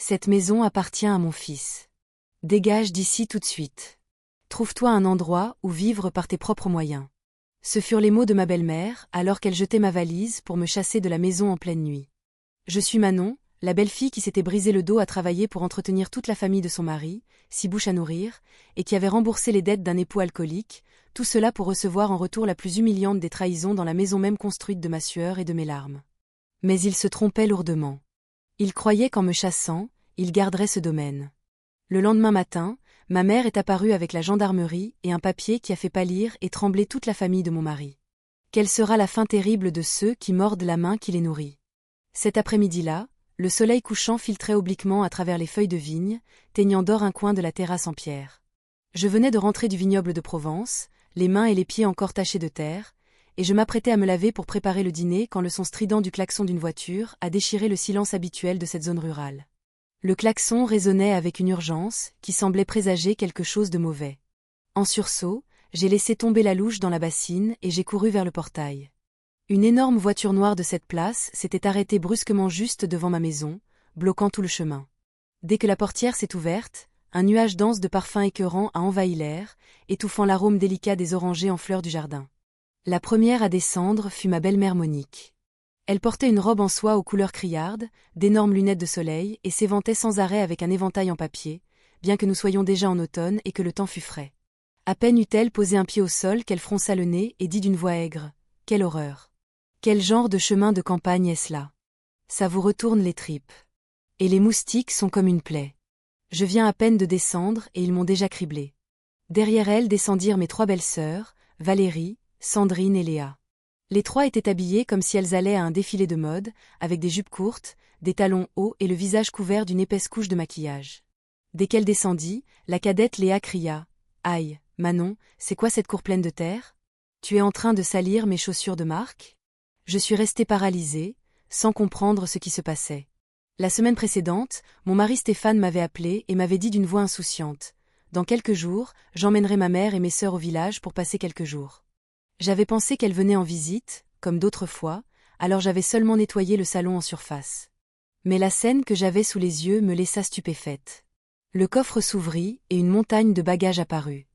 Cette maison appartient à mon fils. Dégage d'ici tout de suite. Trouve-toi un endroit où vivre par tes propres moyens. Ce furent les mots de ma belle-mère, alors qu'elle jetait ma valise pour me chasser de la maison en pleine nuit. Je suis Manon, la belle-fille qui s'était brisé le dos à travailler pour entretenir toute la famille de son mari, 6 bouches à nourrir, et qui avait remboursé les dettes d'un époux alcoolique, tout cela pour recevoir en retour la plus humiliante des trahisons dans la maison même construite de ma sueur et de mes larmes. Mais il se trompait lourdement. Il croyait qu'en me chassant, il garderait ce domaine. Le lendemain matin, ma mère est apparue avec la gendarmerie et un papier qui a fait pâlir et trembler toute la famille de mon mari. Quelle sera la fin terrible de ceux qui mordent la main qui les nourrit? Cet après-midi-là, le soleil couchant filtrait obliquement à travers les feuilles de vigne, teignant d'or un coin de la terrasse en pierre. Je venais de rentrer du vignoble de Provence, les mains et les pieds encore tachés de terre, et je m'apprêtais à me laver pour préparer le dîner quand le son strident du klaxon d'une voiture a déchiré le silence habituel de cette zone rurale. Le klaxon résonnait avec une urgence qui semblait présager quelque chose de mauvais. En sursaut, j'ai laissé tomber la louche dans la bassine et j'ai couru vers le portail. Une énorme voiture noire de cette place s'était arrêtée brusquement juste devant ma maison, bloquant tout le chemin. Dès que la portière s'est ouverte, un nuage dense de parfums écœurants a envahi l'air, étouffant l'arôme délicat des orangers en fleurs du jardin. La première à descendre fut ma belle-mère Monique. Elle portait une robe en soie aux couleurs criardes, d'énormes lunettes de soleil et s'éventait sans arrêt avec un éventail en papier, bien que nous soyons déjà en automne et que le temps fût frais. À peine eut-elle posé un pied au sol qu'elle fronça le nez et dit d'une voix aigre : « Quelle horreur ! Quel genre de chemin de campagne est-ce là ? Ça vous retourne les tripes. Et les moustiques sont comme une plaie. Je viens à peine de descendre et ils m'ont déjà criblé. » Derrière elle descendirent mes 3 belles sœurs, Valérie, Sandrine et Léa. Les 3 étaient habillées comme si elles allaient à un défilé de mode, avec des jupes courtes, des talons hauts et le visage couvert d'une épaisse couche de maquillage. Dès qu'elle descendit, la cadette Léa cria : « Aïe, Manon, c'est quoi cette cour pleine de terre ? Tu es en train de salir mes chaussures de marque ?» Je suis restée paralysée, sans comprendre ce qui se passait. La semaine précédente, mon mari Stéphane m'avait appelé et m'avait dit d'une voix insouciante : « Dans quelques jours, j'emmènerai ma mère et mes sœurs au village pour passer quelques jours. » J'avais pensé qu'elle venait en visite, comme d'autres fois, alors j'avais seulement nettoyé le salon en surface. Mais la scène que j'avais sous les yeux me laissa stupéfaite. Le coffre s'ouvrit et une montagne de bagages apparut.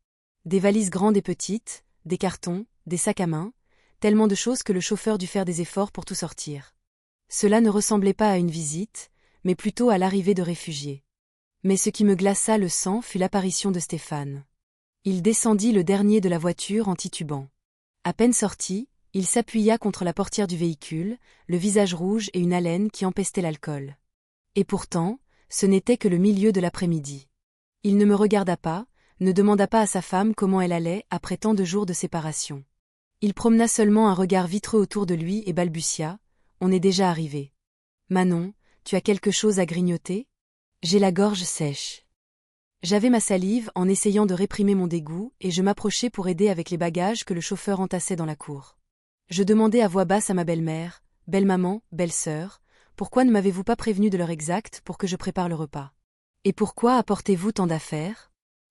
Des valises grandes et petites, des cartons, des sacs à main, tellement de choses que le chauffeur dut faire des efforts pour tout sortir. Cela ne ressemblait pas à une visite, mais plutôt à l'arrivée de réfugiés. Mais ce qui me glaça le sang fut l'apparition de Stéphane. Il descendit le dernier de la voiture en titubant. À peine sorti, il s'appuya contre la portière du véhicule, le visage rouge et une haleine qui empestait l'alcool. Et pourtant, ce n'était que le milieu de l'après-midi. Il ne me regarda pas, ne demanda pas à sa femme comment elle allait après tant de jours de séparation. Il promena seulement un regard vitreux autour de lui et balbutia : « On est déjà arrivé. Manon, tu as quelque chose à grignoter ? J'ai la gorge sèche. » J'avais ma salive en essayant de réprimer mon dégoût et je m'approchai pour aider avec les bagages que le chauffeur entassait dans la cour. Je demandai à voix basse à ma belle-mère : « Belle-maman, belle-sœur, pourquoi ne m'avez-vous pas prévenu de l'heure exacte pour que je prépare le repas ? Et pourquoi apportez-vous tant d'affaires ?»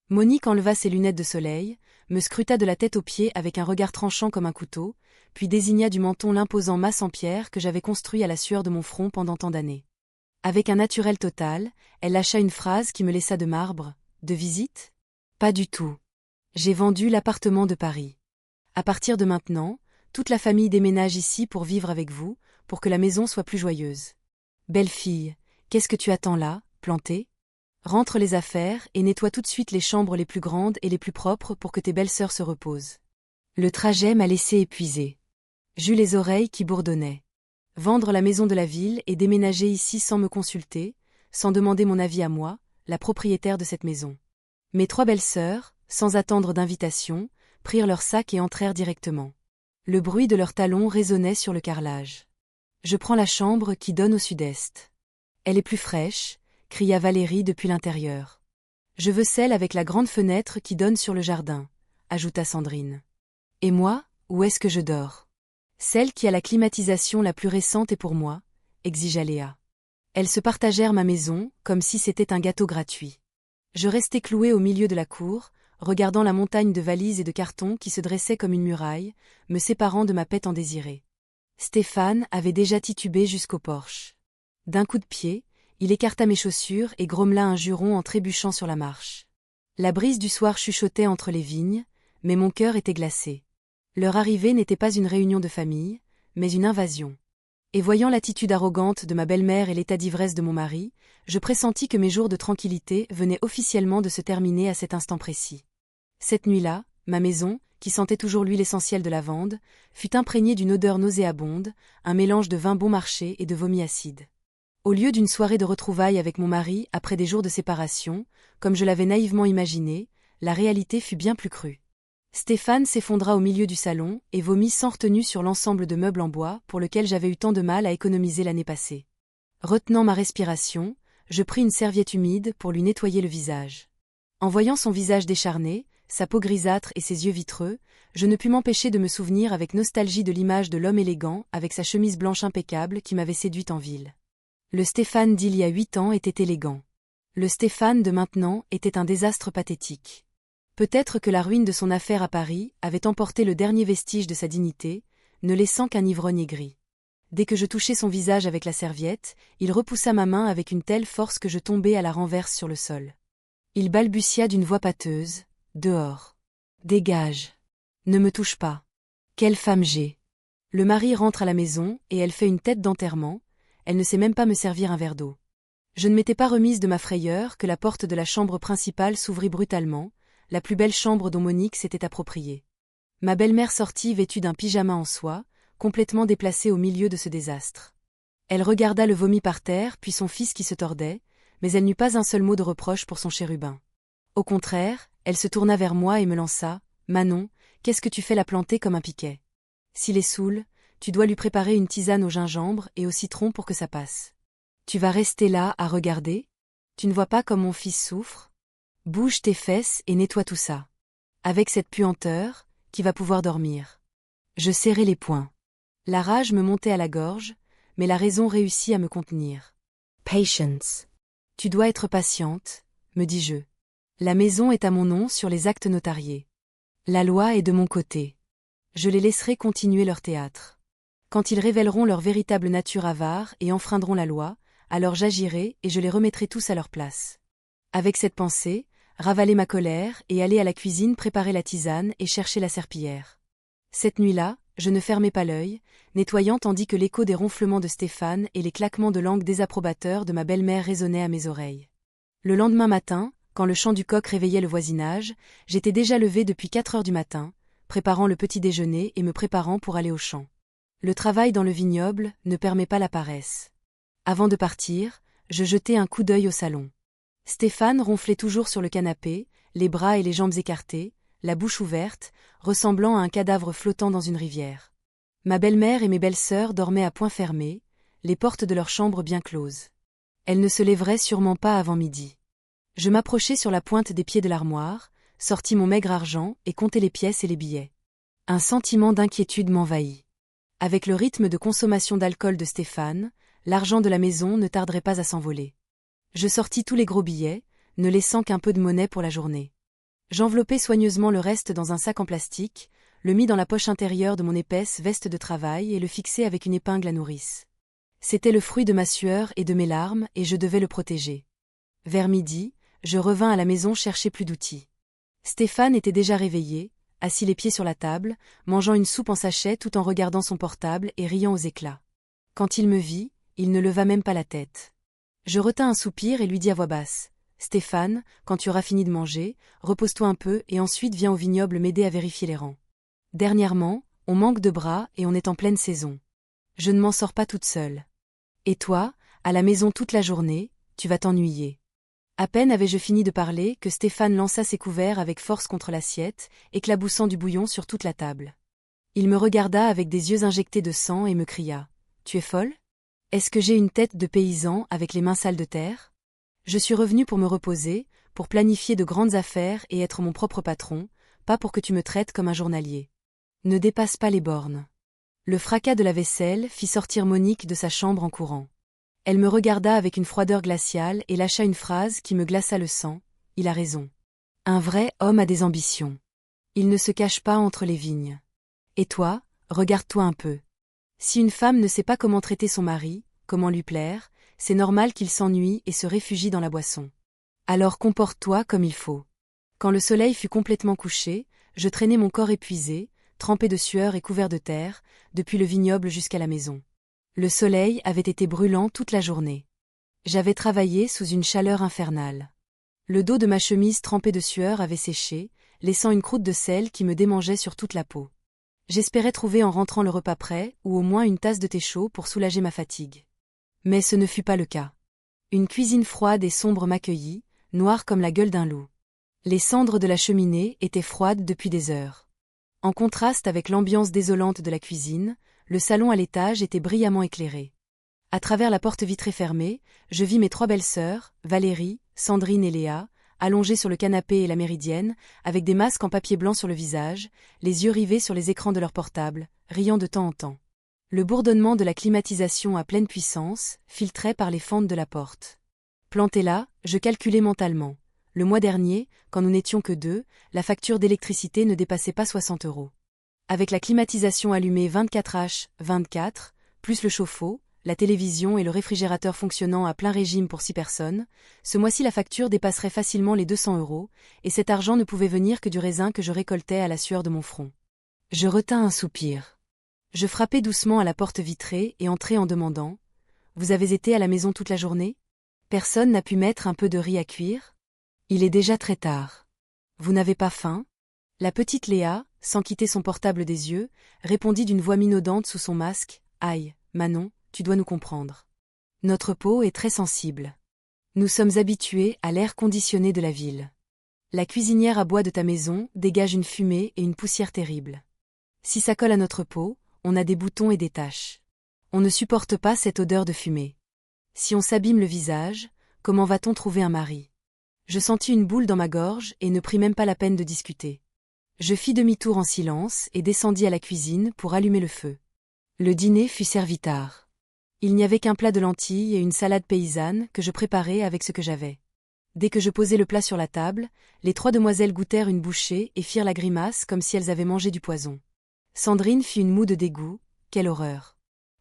Monique enleva ses lunettes de soleil, me scruta de la tête aux pieds avec un regard tranchant comme un couteau, puis désigna du menton l'imposant mas en pierre que j'avais construit à la sueur de mon front pendant tant d'années. Avec un naturel total, elle lâcha une phrase qui me laissa de marbre : « De visite ? Pas du tout. J'ai vendu l'appartement de Paris. À partir de maintenant, toute la famille déménage ici pour vivre avec vous, pour que la maison soit plus joyeuse. Belle fille, qu'est-ce que tu attends là, plantée ? Rentre les affaires et nettoie tout de suite les chambres les plus grandes et les plus propres pour que tes belles-sœurs se reposent. » Le trajet m'a laissé épuisée. J'eus les oreilles qui bourdonnaient. Vendre la maison de la ville et déménager ici sans me consulter, sans demander mon avis à moi, la propriétaire de cette maison. Mes 3 belles-sœurs, sans attendre d'invitation, prirent leurs sacs et entrèrent directement. Le bruit de leurs talons résonnait sur le carrelage. Je prends la chambre qui donne au sud-est. Elle est plus fraîche, cria Valérie depuis l'intérieur. Je veux celle avec la grande fenêtre qui donne sur le jardin, ajouta Sandrine. Et moi, où est-ce que je dors ? Celle qui a la climatisation la plus récente est pour moi, exigea Léa. Elles se partagèrent ma maison, comme si c'était un gâteau gratuit. Je restai clouée au milieu de la cour, regardant la montagne de valises et de cartons qui se dressait comme une muraille, me séparant de ma paix tant désirée. Stéphane avait déjà titubé jusqu'au porche. D'un coup de pied, il écarta mes chaussures et grommela un juron en trébuchant sur la marche. La brise du soir chuchotait entre les vignes, mais mon cœur était glacé. Leur arrivée n'était pas une réunion de famille, mais une invasion. Et voyant l'attitude arrogante de ma belle-mère et l'état d'ivresse de mon mari, je pressentis que mes jours de tranquillité venaient officiellement de se terminer à cet instant précis. Cette nuit-là, ma maison, qui sentait toujours l'huile essentielle de lavande, fut imprégnée d'une odeur nauséabonde, un mélange de vin bon marché et de vomi acide. Au lieu d'une soirée de retrouvailles avec mon mari après des jours de séparation, comme je l'avais naïvement imaginé, la réalité fut bien plus crue. Stéphane s'effondra au milieu du salon et vomit sans retenue sur l'ensemble de meubles en bois pour lequel j'avais eu tant de mal à économiser l'année passée. Retenant ma respiration, je pris une serviette humide pour lui nettoyer le visage. En voyant son visage décharné, sa peau grisâtre et ses yeux vitreux, je ne pus m'empêcher de me souvenir avec nostalgie de l'image de l'homme élégant avec sa chemise blanche impeccable qui m'avait séduite en ville. Le Stéphane d'il y a 8 ans était élégant. Le Stéphane de maintenant était un désastre pathétique. Peut-être que la ruine de son affaire à Paris avait emporté le dernier vestige de sa dignité, ne laissant qu'un ivrogne aigri. Dès que je touchai son visage avec la serviette, il repoussa ma main avec une telle force que je tombai à la renverse sur le sol. Il balbutia d'une voix pâteuse, « Dehors. Dégage. Ne me touche pas. Quelle femme j'ai. » Le mari rentre à la maison et elle fait une tête d'enterrement, elle ne sait même pas me servir un verre d'eau. Je ne m'étais pas remise de ma frayeur que la porte de la chambre principale s'ouvrit brutalement, la plus belle chambre dont Monique s'était appropriée. Ma belle-mère sortit vêtue d'un pyjama en soie, complètement déplacée au milieu de ce désastre. Elle regarda le vomi par terre puis son fils qui se tordait, mais elle n'eut pas un seul mot de reproche pour son chérubin. Au contraire, elle se tourna vers moi et me lança, « Manon, qu'est-ce que tu fais la planter comme un piquet? S'il est saoul, tu dois lui préparer une tisane au gingembre et au citron pour que ça passe. Tu vas rester là à regarder? Tu ne vois pas comme mon fils souffre? Bouge tes fesses et nettoie tout ça. Avec cette puanteur, qui va pouvoir dormir. » Je serrai les poings. La rage me montait à la gorge, mais la raison réussit à me contenir. « Patience. Tu dois être patiente, me dis-je. La maison est à mon nom sur les actes notariés. La loi est de mon côté. Je les laisserai continuer leur théâtre. Quand ils révéleront leur véritable nature avare et enfreindront la loi, alors j'agirai et je les remettrai tous à leur place. » Avec cette pensée, ravaler ma colère et aller à la cuisine préparer la tisane et chercher la serpillière. Cette nuit-là, je ne fermais pas l'œil, nettoyant tandis que l'écho des ronflements de Stéphane et les claquements de langue désapprobateurs de ma belle-mère résonnaient à mes oreilles. Le lendemain matin, quand le chant du coq réveillait le voisinage, j'étais déjà levée depuis 4 heures du matin, préparant le petit déjeuner et me préparant pour aller au champ. Le travail dans le vignoble ne permet pas la paresse. Avant de partir, je jetai un coup d'œil au salon. Stéphane ronflait toujours sur le canapé, les bras et les jambes écartés, la bouche ouverte, ressemblant à un cadavre flottant dans une rivière. Ma belle-mère et mes belles-sœurs dormaient à poings fermés, les portes de leur chambre bien closes. Elles ne se lèveraient sûrement pas avant midi. Je m'approchai sur la pointe des pieds de l'armoire, sortis mon maigre argent et comptai les pièces et les billets. Un sentiment d'inquiétude m'envahit. Avec le rythme de consommation d'alcool de Stéphane, l'argent de la maison ne tarderait pas à s'envoler. Je sortis tous les gros billets, ne laissant qu'un peu de monnaie pour la journée. J'enveloppai soigneusement le reste dans un sac en plastique, le mis dans la poche intérieure de mon épaisse veste de travail et le fixai avec une épingle à nourrice. C'était le fruit de ma sueur et de mes larmes et je devais le protéger. Vers midi, je revins à la maison chercher plus d'outils. Stéphane était déjà réveillé, assis les pieds sur la table, mangeant une soupe en sachet tout en regardant son portable et riant aux éclats. Quand il me vit, il ne leva même pas la tête. Je retins un soupir et lui dis à voix basse, « Stéphane, quand tu auras fini de manger, repose-toi un peu et ensuite viens au vignoble m'aider à vérifier les rangs. Dernièrement, on manque de bras et on est en pleine saison. Je ne m'en sors pas toute seule. Et toi, à la maison toute la journée, tu vas t'ennuyer. » À peine avais-je fini de parler que Stéphane lança ses couverts avec force contre l'assiette, éclaboussant du bouillon sur toute la table. Il me regarda avec des yeux injectés de sang et me cria, « Tu es folle? Est-ce que j'ai une tête de paysan avec les mains sales de terre? Je suis revenu pour me reposer, pour planifier de grandes affaires et être mon propre patron, pas pour que tu me traites comme un journalier. Ne dépasse pas les bornes. » Le fracas de la vaisselle fit sortir Monique de sa chambre en courant. Elle me regarda avec une froideur glaciale et lâcha une phrase qui me glaça le sang, « Il a raison. Un vrai homme a des ambitions. Il ne se cache pas entre les vignes. Et toi, regarde-toi un peu. Si une femme ne sait pas comment traiter son mari, comment lui plaire, c'est normal qu'il s'ennuie et se réfugie dans la boisson. Alors comporte-toi comme il faut. Quand le soleil fut complètement couché, je traînais mon corps épuisé, trempé de sueur et couvert de terre, depuis le vignoble jusqu'à la maison. Le soleil avait été brûlant toute la journée. J'avais travaillé sous une chaleur infernale. Le dos de ma chemise trempée de sueur avait séché, laissant une croûte de sel qui me démangeait sur toute la peau. J'espérais trouver en rentrant le repas prêt, ou au moins une tasse de thé chaud pour soulager ma fatigue. Mais ce ne fut pas le cas. Une cuisine froide et sombre m'accueillit, noire comme la gueule d'un loup. Les cendres de la cheminée étaient froides depuis des heures. En contraste avec l'ambiance désolante de la cuisine, le salon à l'étage était brillamment éclairé. À travers la porte vitrée fermée, je vis mes 3 belles-sœurs, Valérie, Sandrine et Léa, allongées sur le canapé et la méridienne, avec des masques en papier blanc sur le visage, les yeux rivés sur les écrans de leur portable, riant de temps en temps. Le bourdonnement de la climatisation à pleine puissance filtrait par les fentes de la porte. Planté là, je calculais mentalement. Le mois dernier, quand nous n'étions que 2, la facture d'électricité ne dépassait pas 60 €. Avec la climatisation allumée 24h/24, plus le chauffe-eau, la télévision et le réfrigérateur fonctionnant à plein régime pour 6 personnes, ce mois-ci la facture dépasserait facilement les 200 €, et cet argent ne pouvait venir que du raisin que je récoltais à la sueur de mon front. Je retins un soupir. Je frappai doucement à la porte vitrée et entrai en demandant « Vous avez été à la maison toute la journée ? Personne n'a pu mettre un peu de riz à cuire ? Il est déjà très tard. Vous n'avez pas faim ? » La petite Léa, sans quitter son portable des yeux, répondit d'une voix minaudante sous son masque « Aïe, Manon, tu dois nous comprendre. Notre peau est très sensible. Nous sommes habitués à l'air conditionné de la ville. La cuisinière à bois de ta maison dégage une fumée et une poussière terribles. Si ça colle à notre peau, on a des boutons et des taches. On ne supporte pas cette odeur de fumée. Si on s'abîme le visage, comment va-t-on trouver un mari ? Je sentis une boule dans ma gorge et ne pris même pas la peine de discuter. Je fis demi-tour en silence et descendis à la cuisine pour allumer le feu. Le dîner fut servi tard. Il n'y avait qu'un plat de lentilles et une salade paysanne que je préparais avec ce que j'avais. Dès que je posai le plat sur la table, les 3 demoiselles goûtèrent une bouchée et firent la grimace comme si elles avaient mangé du poison. Sandrine fit une moue de dégoût, quelle horreur.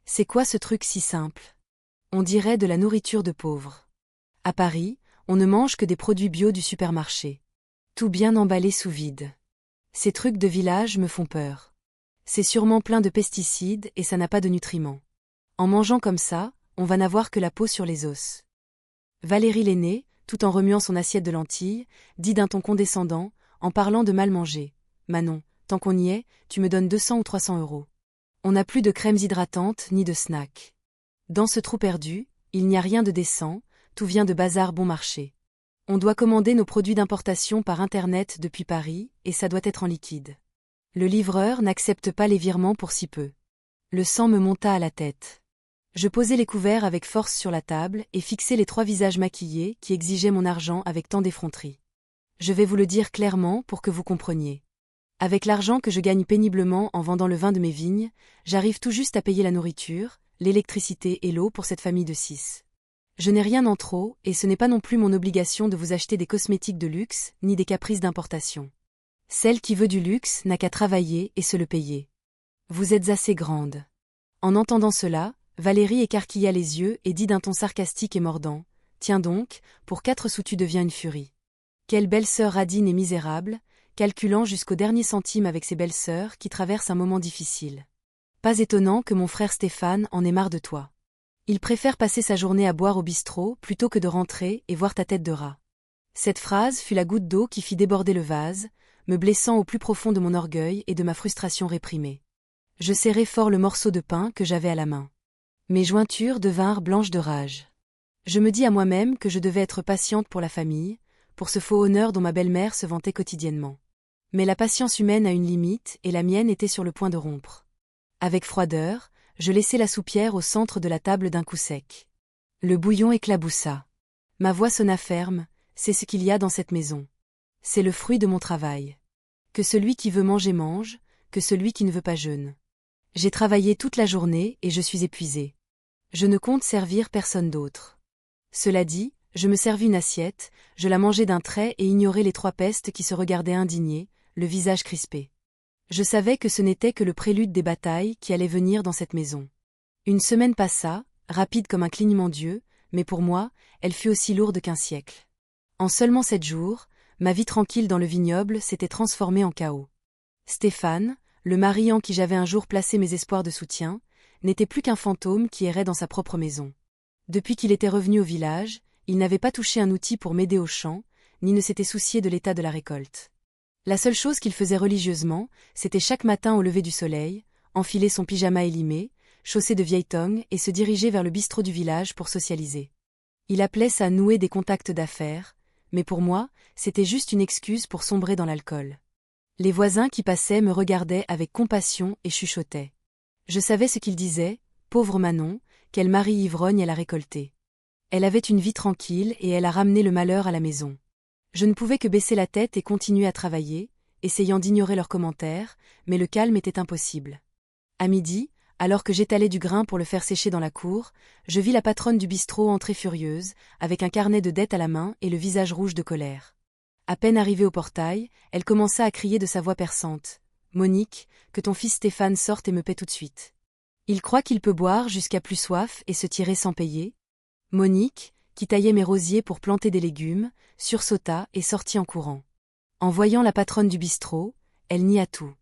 C'est quoi ce truc si simple ? On dirait de la nourriture de pauvres. À Paris, on ne mange que des produits bio du supermarché. Tout bien emballé sous vide. Ces trucs de village me font peur. C'est sûrement plein de pesticides et ça n'a pas de nutriments. En mangeant comme ça, on va n'avoir que la peau sur les os. Valérie l'aînée, tout en remuant son assiette de lentilles, dit d'un ton condescendant, en parlant de mal manger. Manon, tant qu'on y est, tu me donnes 200 ou 300 €. On n'a plus de crèmes hydratantes ni de snacks. Dans ce trou perdu, il n'y a rien de décent, tout vient de bazar bon marché. On doit commander nos produits d'importation par Internet depuis Paris, et ça doit être en liquide. Le livreur n'accepte pas les virements pour si peu. Le sang me monta à la tête. Je posai les couverts avec force sur la table et fixai les 3 visages maquillés qui exigeaient mon argent avec tant d'effronterie. Je vais vous le dire clairement pour que vous compreniez. Avec l'argent que je gagne péniblement en vendant le vin de mes vignes, j'arrive tout juste à payer la nourriture, l'électricité et l'eau pour cette famille de 6. Je n'ai rien en trop, et ce n'est pas non plus mon obligation de vous acheter des cosmétiques de luxe, ni des caprices d'importation. Celle qui veut du luxe n'a qu'à travailler et se le payer. Vous êtes assez grande. En entendant cela, Valérie écarquilla les yeux et dit d'un ton sarcastique et mordant, « Tiens donc, pour 4 sous tu deviens une furie. Quelle belle-sœur radine et misérable, calculant jusqu'au dernier centime avec ses belles-sœurs qui traversent un moment difficile. Pas étonnant que mon frère Stéphane en ait marre de toi. Il préfère passer sa journée à boire au bistrot plutôt que de rentrer et voir ta tête de rat. » Cette phrase fut la goutte d'eau qui fit déborder le vase, me blessant au plus profond de mon orgueil et de ma frustration réprimée. Je serrai fort le morceau de pain que j'avais à la main. Mes jointures devinrent blanches de rage. Je me dis à moi-même que je devais être patiente pour la famille, pour ce faux honneur dont ma belle-mère se vantait quotidiennement. Mais la patience humaine a une limite et la mienne était sur le point de rompre. Avec froideur, je laissai la soupière au centre de la table d'un coup sec. Le bouillon éclaboussa. Ma voix sonna ferme, c'est ce qu'il y a dans cette maison. C'est le fruit de mon travail. Que celui qui veut manger mange, que celui qui ne veut pas jeûne. J'ai travaillé toute la journée et je suis épuisée. Je ne compte servir personne d'autre. Cela dit, je me servis une assiette, je la mangeai d'un trait et ignorai les 3 pestes qui se regardaient indignés, le visage crispé. Je savais que ce n'était que le prélude des batailles qui allaient venir dans cette maison. Une semaine passa, rapide comme un clignement d'yeux, mais pour moi, elle fut aussi lourde qu'un siècle. En seulement 7 jours, ma vie tranquille dans le vignoble s'était transformée en chaos. Stéphane, le mari en qui j'avais un jour placé mes espoirs de soutien, n'était plus qu'un fantôme qui errait dans sa propre maison. Depuis qu'il était revenu au village, il n'avait pas touché un outil pour m'aider au champ, ni ne s'était soucié de l'état de la récolte. La seule chose qu'il faisait religieusement, c'était chaque matin au lever du soleil, enfiler son pyjama élimé, chausser de vieilles tongs et se diriger vers le bistrot du village pour socialiser. Il appelait ça nouer des contacts d'affaires, mais pour moi, c'était juste une excuse pour sombrer dans l'alcool. Les voisins qui passaient me regardaient avec compassion et chuchotaient. Je savais ce qu'ils disaient, pauvre Manon, quel mari ivrogne elle a récolté. Elle avait une vie tranquille et elle a ramené le malheur à la maison. Je ne pouvais que baisser la tête et continuer à travailler, essayant d'ignorer leurs commentaires, mais le calme était impossible. À midi, alors que j'étalais du grain pour le faire sécher dans la cour, je vis la patronne du bistrot entrer furieuse, avec un carnet de dettes à la main et le visage rouge de colère. À peine arrivée au portail, elle commença à crier de sa voix perçante. « Monique, que ton fils Stéphane sorte et me paie tout de suite. Il croit qu'il peut boire jusqu'à plus soif et se tirer sans payer ?» Monique, qui taillait mes rosiers pour planter des légumes, sursauta et sortit en courant. En voyant la patronne du bistrot, elle nia tout.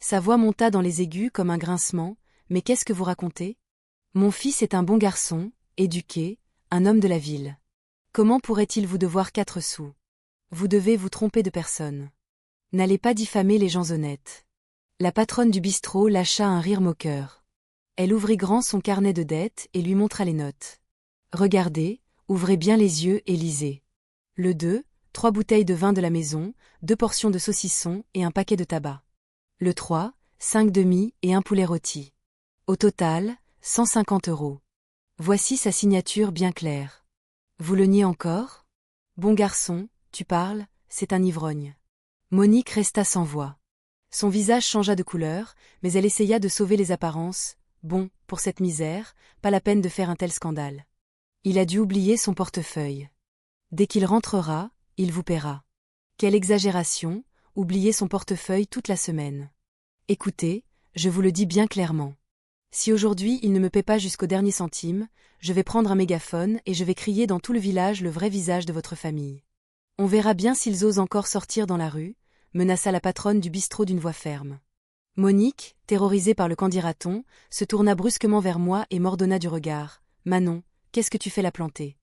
Sa voix monta dans les aigus comme un grincement. « Mais qu'est-ce que vous racontez ? Mon fils est un bon garçon, éduqué, un homme de la ville. Comment pourrait-il vous devoir 4 sous ? Vous devez vous tromper de personne. N'allez pas diffamer les gens honnêtes. » La patronne du bistrot lâcha un rire moqueur. Elle ouvrit grand son carnet de dettes et lui montra les notes. « Regardez, ouvrez bien les yeux et lisez. Le 2, 3 bouteilles de vin de la maison, 2 portions de saucisson et un paquet de tabac. Le 3, 5 demi et un poulet rôti. Au total, 150 €. Voici sa signature bien claire. Vous le niez encore ? Bon garçon, tu parles, c'est un ivrogne. » Monique resta sans voix. Son visage changea de couleur, mais elle essaya de sauver les apparences. « Bon, pour cette misère, pas la peine de faire un tel scandale. Il a dû oublier son portefeuille. Dès qu'il rentrera, il vous paiera. » Quelle exagération, oublier son portefeuille toute la semaine. Écoutez, je vous le dis bien clairement. Si aujourd'hui il ne me paie pas jusqu'au dernier centime, je vais prendre un mégaphone et je vais crier dans tout le village le vrai visage de votre famille. On verra bien s'ils osent encore sortir dans la rue, menaça la patronne du bistrot d'une voix ferme. Monique, terrorisée par le qu'en dira-t-on, se tourna brusquement vers moi et m'ordonna du regard. « Manon, qu'est-ce que tu fais la planter ?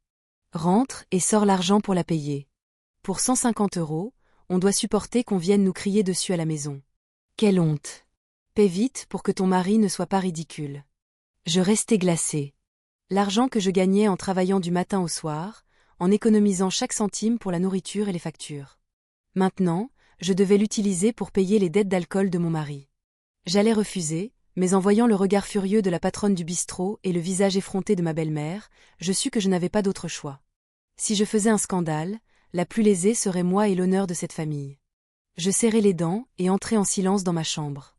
Rentre et sors l'argent pour la payer. Pour 150 €, on doit supporter qu'on vienne nous crier dessus à la maison. Quelle honte ! Paie vite pour que ton mari ne soit pas ridicule. » Je restai glacée. L'argent que je gagnais en travaillant du matin au soir, en économisant chaque centime pour la nourriture et les factures. Maintenant, je devais l'utiliser pour payer les dettes d'alcool de mon mari. J'allais refuser, mais en voyant le regard furieux de la patronne du bistrot et le visage effronté de ma belle-mère, je sus que je n'avais pas d'autre choix. Si je faisais un scandale, la plus lésée serait moi et l'honneur de cette famille. Je serrai les dents et entrai en silence dans ma chambre.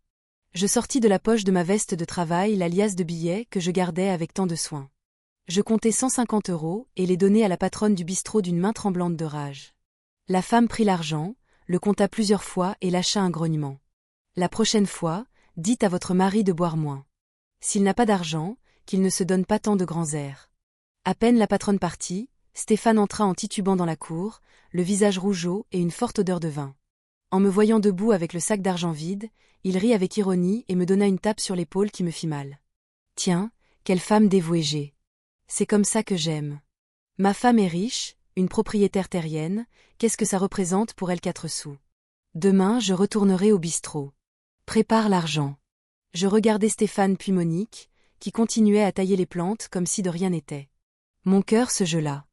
Je sortis de la poche de ma veste de travail la liasse de billets que je gardais avec tant de soin. Je comptai 150 € et les donnai à la patronne du bistrot d'une main tremblante de rage. La femme prit l'argent, le compta plusieurs fois et lâcha un grognement. « La prochaine fois, dites à votre mari de boire moins. S'il n'a pas d'argent, qu'il ne se donne pas tant de grands airs. » À peine la patronne partie, Stéphane entra en titubant dans la cour, le visage rougeaud et une forte odeur de vin. En me voyant debout avec le sac d'argent vide, il rit avec ironie et me donna une tape sur l'épaule qui me fit mal. « Tiens, quelle femme dévouée j'ai. C'est comme ça que j'aime. Ma femme est riche, une propriétaire terrienne, qu'est-ce que ça représente pour elle 4 sous. Demain je retournerai au bistrot. Prépare l'argent. » Je regardai Stéphane puis Monique, qui continuaient à tailler les plantes comme si de rien n'était. Mon cœur se gela.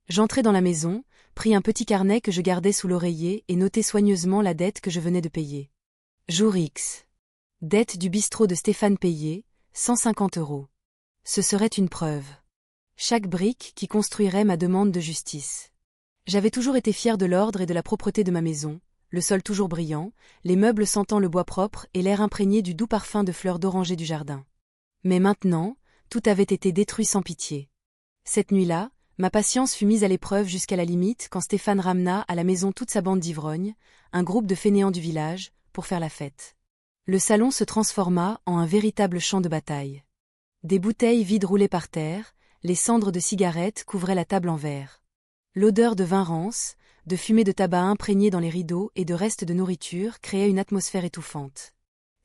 J'entrai dans la maison, pris un petit carnet que je gardais sous l'oreiller et notai soigneusement la dette que je venais de payer. Jour X. Dette du bistrot de Stéphane payée, 150 €. Ce serait une preuve. Chaque brique qui construirait ma demande de justice. J'avais toujours été fière de l'ordre et de la propreté de ma maison, le sol toujours brillant, les meubles sentant le bois propre et l'air imprégné du doux parfum de fleurs d'oranger du jardin. Mais maintenant, tout avait été détruit sans pitié. Cette nuit-là, ma patience fut mise à l'épreuve jusqu'à la limite quand Stéphane ramena à la maison toute sa bande d'ivrognes, un groupe de fainéants du village, pour faire la fête. Le salon se transforma en un véritable champ de bataille. Des bouteilles vides roulaient par terre, Les cendres de cigarettes couvraient la table en verre. L'odeur de vin rance, de fumée de tabac imprégnée dans les rideaux et de restes de nourriture créait une atmosphère étouffante.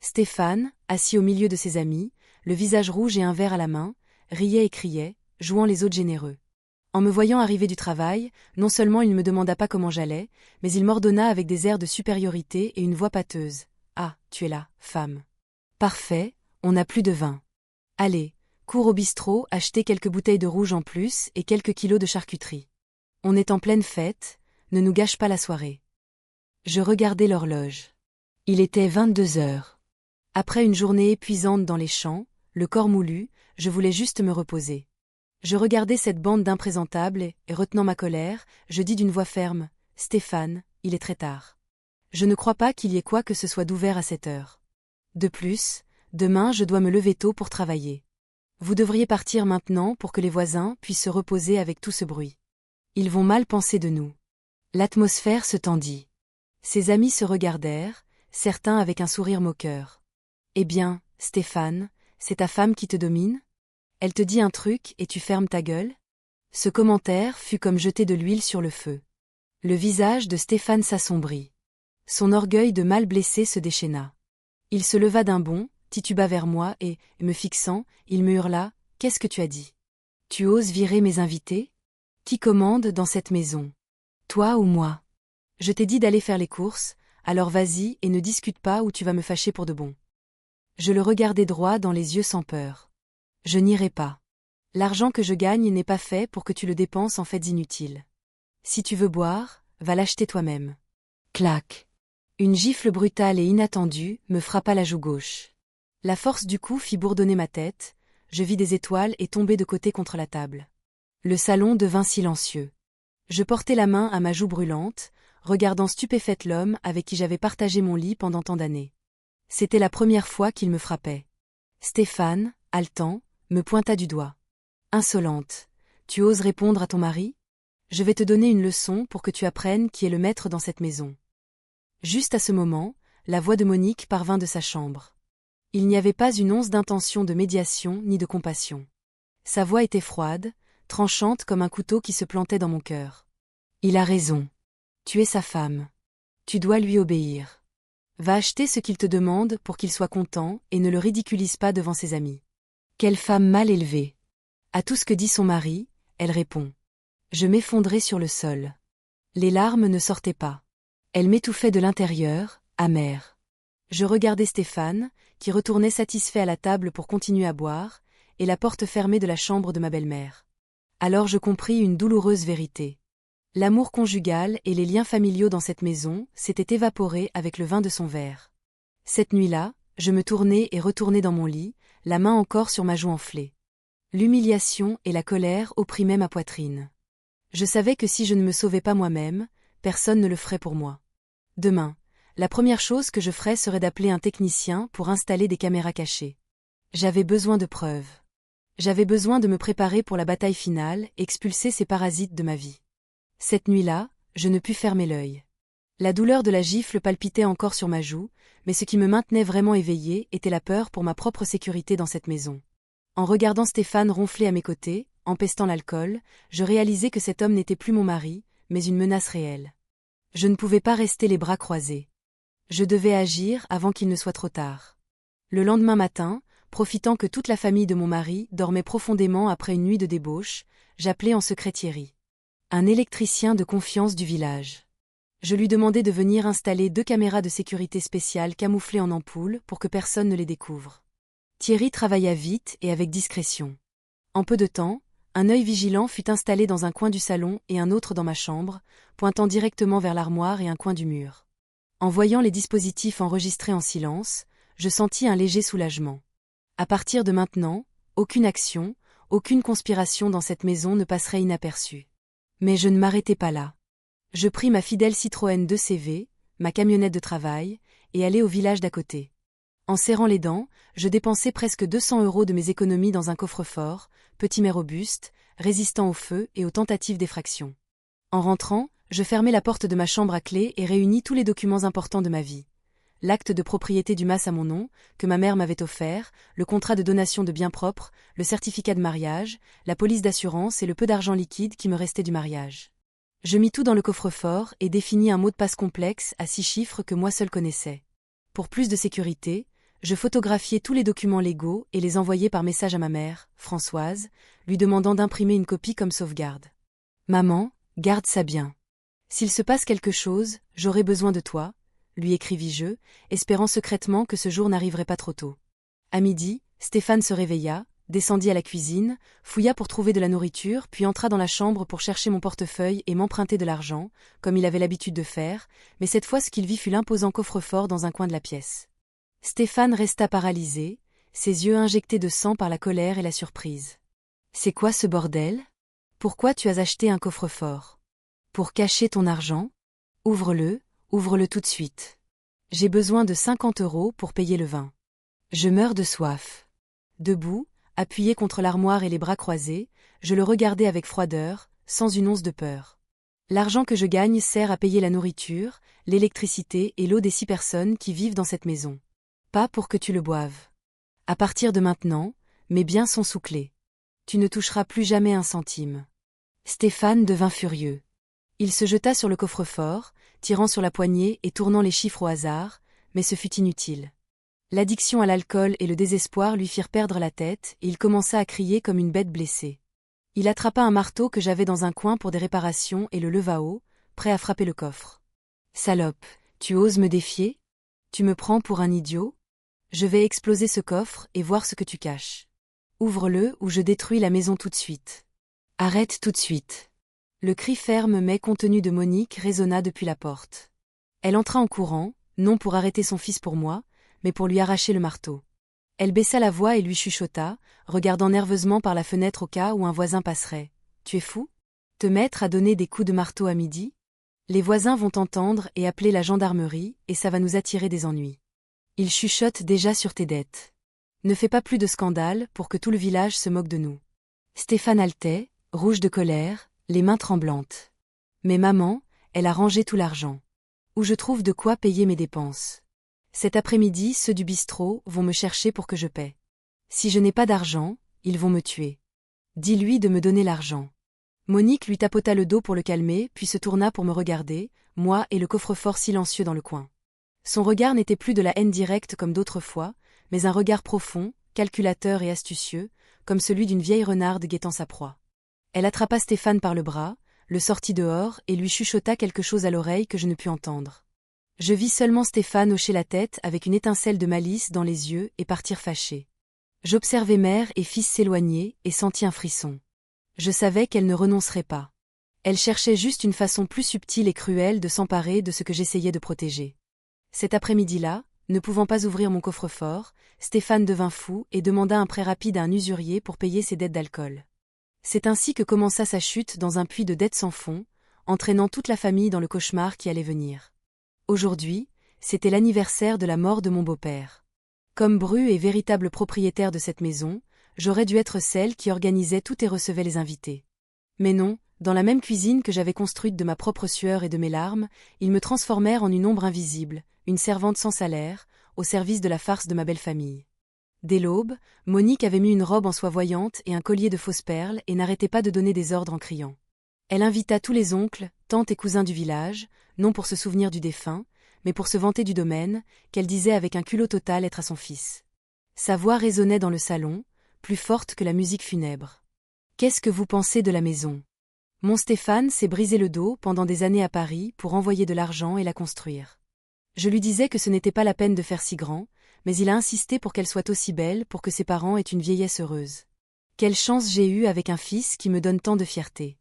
Stéphane, assis au milieu de ses amis, le visage rouge et un verre à la main, riait et criait, jouant les autres généreux. En me voyant arriver du travail, non seulement il ne me demanda pas comment j'allais, mais il m'ordonna avec des airs de supériorité et une voix pâteuse. « Ah, tu es là, femme. Parfait, on n'a plus de vin. Allez, cours au bistrot acheter quelques bouteilles de rouge en plus et quelques kilos de charcuterie. On est en pleine fête, ne nous gâche pas la soirée. » Je regardai l'horloge. Il était 22 heures. Après une journée épuisante dans les champs, le corps moulu, je voulais juste me reposer. Je regardais cette bande d'imprésentables et, retenant ma colère, je dis d'une voix ferme, « Stéphane, il est très tard. Je ne crois pas qu'il y ait quoi que ce soit d'ouvert à cette heure. De plus, demain je dois me lever tôt pour travailler. Vous devriez partir maintenant pour que les voisins puissent se reposer avec tout ce bruit. Ils vont mal penser de nous. » L'atmosphère se tendit. Ses amis se regardèrent, certains avec un sourire moqueur. « Eh bien, Stéphane, c'est ta femme qui te domine ? Elle te dit un truc et tu fermes ta gueule ?» Ce commentaire fut comme jeter de l'huile sur le feu. Le visage de Stéphane s'assombrit. Son orgueil de mal blessé se déchaîna. Il se leva d'un bond, tituba vers moi et, me fixant, il me hurla, « Qu'est-ce que tu as dit ? Tu oses virer mes invités ? Qui commande dans cette maison ? Toi ou moi ? Je t'ai dit d'aller faire les courses, alors vas-y et ne discute pas ou tu vas me fâcher pour de bon. » Je le regardai droit dans les yeux sans peur. « Je n'irai pas. L'argent que je gagne n'est pas fait pour que tu le dépenses en fêtes inutiles. Si tu veux boire, va l'acheter toi-même. » Clac. Une gifle brutale et inattendue me frappa la joue gauche. La force du coup fit bourdonner ma tête, je vis des étoiles et tombai de côté contre la table. Le salon devint silencieux. Je portai la main à ma joue brûlante, regardant stupéfaite l'homme avec qui j'avais partagé mon lit pendant tant d'années. C'était la première fois qu'il me frappait. Stéphane, haletant, me pointa du doigt. « Insolente, tu oses répondre à ton mari ? Je vais te donner une leçon pour que tu apprennes qui est le maître dans cette maison. » Juste à ce moment, la voix de Monique parvint de sa chambre. Il n'y avait pas une once d'intention de médiation ni de compassion. Sa voix était froide, tranchante comme un couteau qui se plantait dans mon cœur. « Il a raison. Tu es sa femme. Tu dois lui obéir. Va acheter ce qu'il te demande pour qu'il soit content et ne le ridiculise pas devant ses amis. » Quelle femme mal élevée. À tout ce que dit son mari, elle répond. Je m'effondrai sur le sol. Les larmes ne sortaient pas. Elle m'étouffait de l'intérieur, amère. Je regardais Stéphane, qui retournait satisfait à la table pour continuer à boire, et la porte fermée de la chambre de ma belle-mère. Alors je compris une douloureuse vérité. L'amour conjugal et les liens familiaux dans cette maison s'étaient évaporés avec le vin de son verre. Cette nuit-là, je me tournai et retournai dans mon lit, la main encore sur ma joue enflée. L'humiliation et la colère opprimaient ma poitrine. Je savais que si je ne me sauvais pas moi-même, personne ne le ferait pour moi. Demain, la première chose que je ferais serait d'appeler un technicien pour installer des caméras cachées. J'avais besoin de preuves. J'avais besoin de me préparer pour la bataille finale, expulser ces parasites de ma vie. Cette nuit-là, je ne pus fermer l'œil. La douleur de la gifle palpitait encore sur ma joue, mais ce qui me maintenait vraiment éveillée était la peur pour ma propre sécurité dans cette maison. En regardant Stéphane ronfler à mes côtés, empestant l'alcool, je réalisais que cet homme n'était plus mon mari, mais une menace réelle. Je ne pouvais pas rester les bras croisés. Je devais agir avant qu'il ne soit trop tard. Le lendemain matin, profitant que toute la famille de mon mari dormait profondément après une nuit de débauche, j'appelai en secret Thierry. Un électricien de confiance du village. Je lui demandai de venir installer 2 caméras de sécurité spéciales camouflées en ampoules pour que personne ne les découvre. Thierry travailla vite et avec discrétion. En peu de temps, un œil vigilant fut installé dans un coin du salon et un autre dans ma chambre, pointant directement vers l'armoire et un coin du mur. En voyant les dispositifs enregistrés en silence, je sentis un léger soulagement. À partir de maintenant, aucune action, aucune conspiration dans cette maison ne passerait inaperçue. Mais je ne m'arrêtai pas là. Je pris ma fidèle Citroën 2CV, ma camionnette de travail, et allai au village d'à côté. En serrant les dents, je dépensai presque 200 € de mes économies dans un coffre-fort, petit mais robuste, résistant au feu et aux tentatives d'effraction. En rentrant, je fermai la porte de ma chambre à clé et réunis tous les documents importants de ma vie. l'acte de propriété du mas à mon nom, que ma mère m'avait offert, le contrat de donation de biens propres, le certificat de mariage, la police d'assurance et le peu d'argent liquide qui me restait du mariage. Je mis tout dans le coffre-fort et définis un mot de passe complexe à 6 chiffres que moi seul connaissais. Pour plus de sécurité, je photographiais tous les documents légaux et les envoyais par message à ma mère, Françoise, lui demandant d'imprimer une copie comme sauvegarde. Maman, garde ça bien. S'il se passe quelque chose, j'aurai besoin de toi, lui écrivis-je, espérant secrètement que ce jour n'arriverait pas trop tôt. À midi, Stéphane se réveilla, descendit à la cuisine, fouilla pour trouver de la nourriture, puis entra dans la chambre pour chercher mon portefeuille et m'emprunter de l'argent, comme il avait l'habitude de faire, mais cette fois ce qu'il vit fut l'imposant coffre-fort dans un coin de la pièce. Stéphane resta paralysé, ses yeux injectés de sang par la colère et la surprise. « C'est quoi ce bordel ? Pourquoi tu as acheté un coffre-fort ? Pour cacher ton argent ? Ouvre-le tout de suite. J'ai besoin de 50 € pour payer le vin. Je meurs de soif. » Debout, appuyé contre l'armoire et les bras croisés, je le regardais avec froideur, sans une once de peur. L'argent que je gagne sert à payer la nourriture, l'électricité et l'eau des 6 personnes qui vivent dans cette maison. Pas pour que tu le boives. À partir de maintenant, mes biens sont sous clé. Tu ne toucheras plus jamais un centime. Stéphane devint furieux. Il se jeta sur le coffre-fort, tirant sur la poignée et tournant les chiffres au hasard, mais ce fut inutile. L'addiction à l'alcool et le désespoir lui firent perdre la tête et il commença à crier comme une bête blessée. Il attrapa un marteau que j'avais dans un coin pour des réparations et le leva haut, prêt à frapper le coffre. « Salope, tu oses me défier ? Tu me prends pour un idiot ? Je vais exploser ce coffre et voir ce que tu caches. Ouvre-le ou je détruis la maison tout de suite. Arrête tout de suite. » Le cri ferme mais contenu de Monique résonna depuis la porte. Elle entra en courant, non pour arrêter son fils pour moi, mais pour lui arracher le marteau. Elle baissa la voix et lui chuchota, regardant nerveusement par la fenêtre au cas où un voisin passerait. « Tu es fou ? Te mettre à donner des coups de marteau à midi ? Les voisins vont t'entendre et appeler la gendarmerie, et ça va nous attirer des ennuis. Ils chuchotent déjà sur tes dettes. Ne fais pas plus de scandale pour que tout le village se moque de nous. » Stéphane haletait, rouge de colère, les mains tremblantes. « Mais maman, elle a rangé tout l'argent. Où je trouve de quoi payer mes dépenses. Cet après-midi, ceux du bistrot vont me chercher pour que je paie. Si je n'ai pas d'argent, ils vont me tuer. Dis-lui de me donner l'argent. » Monique lui tapota le dos pour le calmer, puis se tourna pour me regarder, moi et le coffre-fort silencieux dans le coin. Son regard n'était plus de la haine directe comme d'autres fois, mais un regard profond, calculateur et astucieux, comme celui d'une vieille renarde guettant sa proie. Elle attrapa Stéphane par le bras, le sortit dehors et lui chuchota quelque chose à l'oreille que je ne pus entendre. Je vis seulement Stéphane hocher la tête avec une étincelle de malice dans les yeux et partir fâché. J'observai mère et fils s'éloigner et sentis un frisson. Je savais qu'elle ne renoncerait pas. Elle cherchait juste une façon plus subtile et cruelle de s'emparer de ce que j'essayais de protéger. Cet après-midi-là, ne pouvant pas ouvrir mon coffre-fort, Stéphane devint fou et demanda un prêt rapide à un usurier pour payer ses dettes d'alcool. C'est ainsi que commença sa chute dans un puits de dettes sans fond, entraînant toute la famille dans le cauchemar qui allait venir. Aujourd'hui, c'était l'anniversaire de la mort de mon beau-père. Comme bru et véritable propriétaire de cette maison, j'aurais dû être celle qui organisait tout et recevait les invités. Mais non, dans la même cuisine que j'avais construite de ma propre sueur et de mes larmes, ils me transformèrent en une ombre invisible, une servante sans salaire, au service de la farce de ma belle famille. Dès l'aube, Monique avait mis une robe en soie voyante et un collier de fausses perles et n'arrêtait pas de donner des ordres en criant. Elle invita tous les oncles, tantes et cousins du village, non pour se souvenir du défunt, mais pour se vanter du domaine, qu'elle disait avec un culot total être à son fils. Sa voix résonnait dans le salon, plus forte que la musique funèbre. « Qu'est-ce que vous pensez de la maison ? Mon Stéphane s'est brisé le dos pendant des années à Paris pour envoyer de l'argent et la construire. Je lui disais que ce n'était pas la peine de faire si grand, mais il a insisté pour qu'elle soit aussi belle pour que ses parents aient une vieillesse heureuse. Quelle chance j'ai eue avec un fils qui me donne tant de fierté. »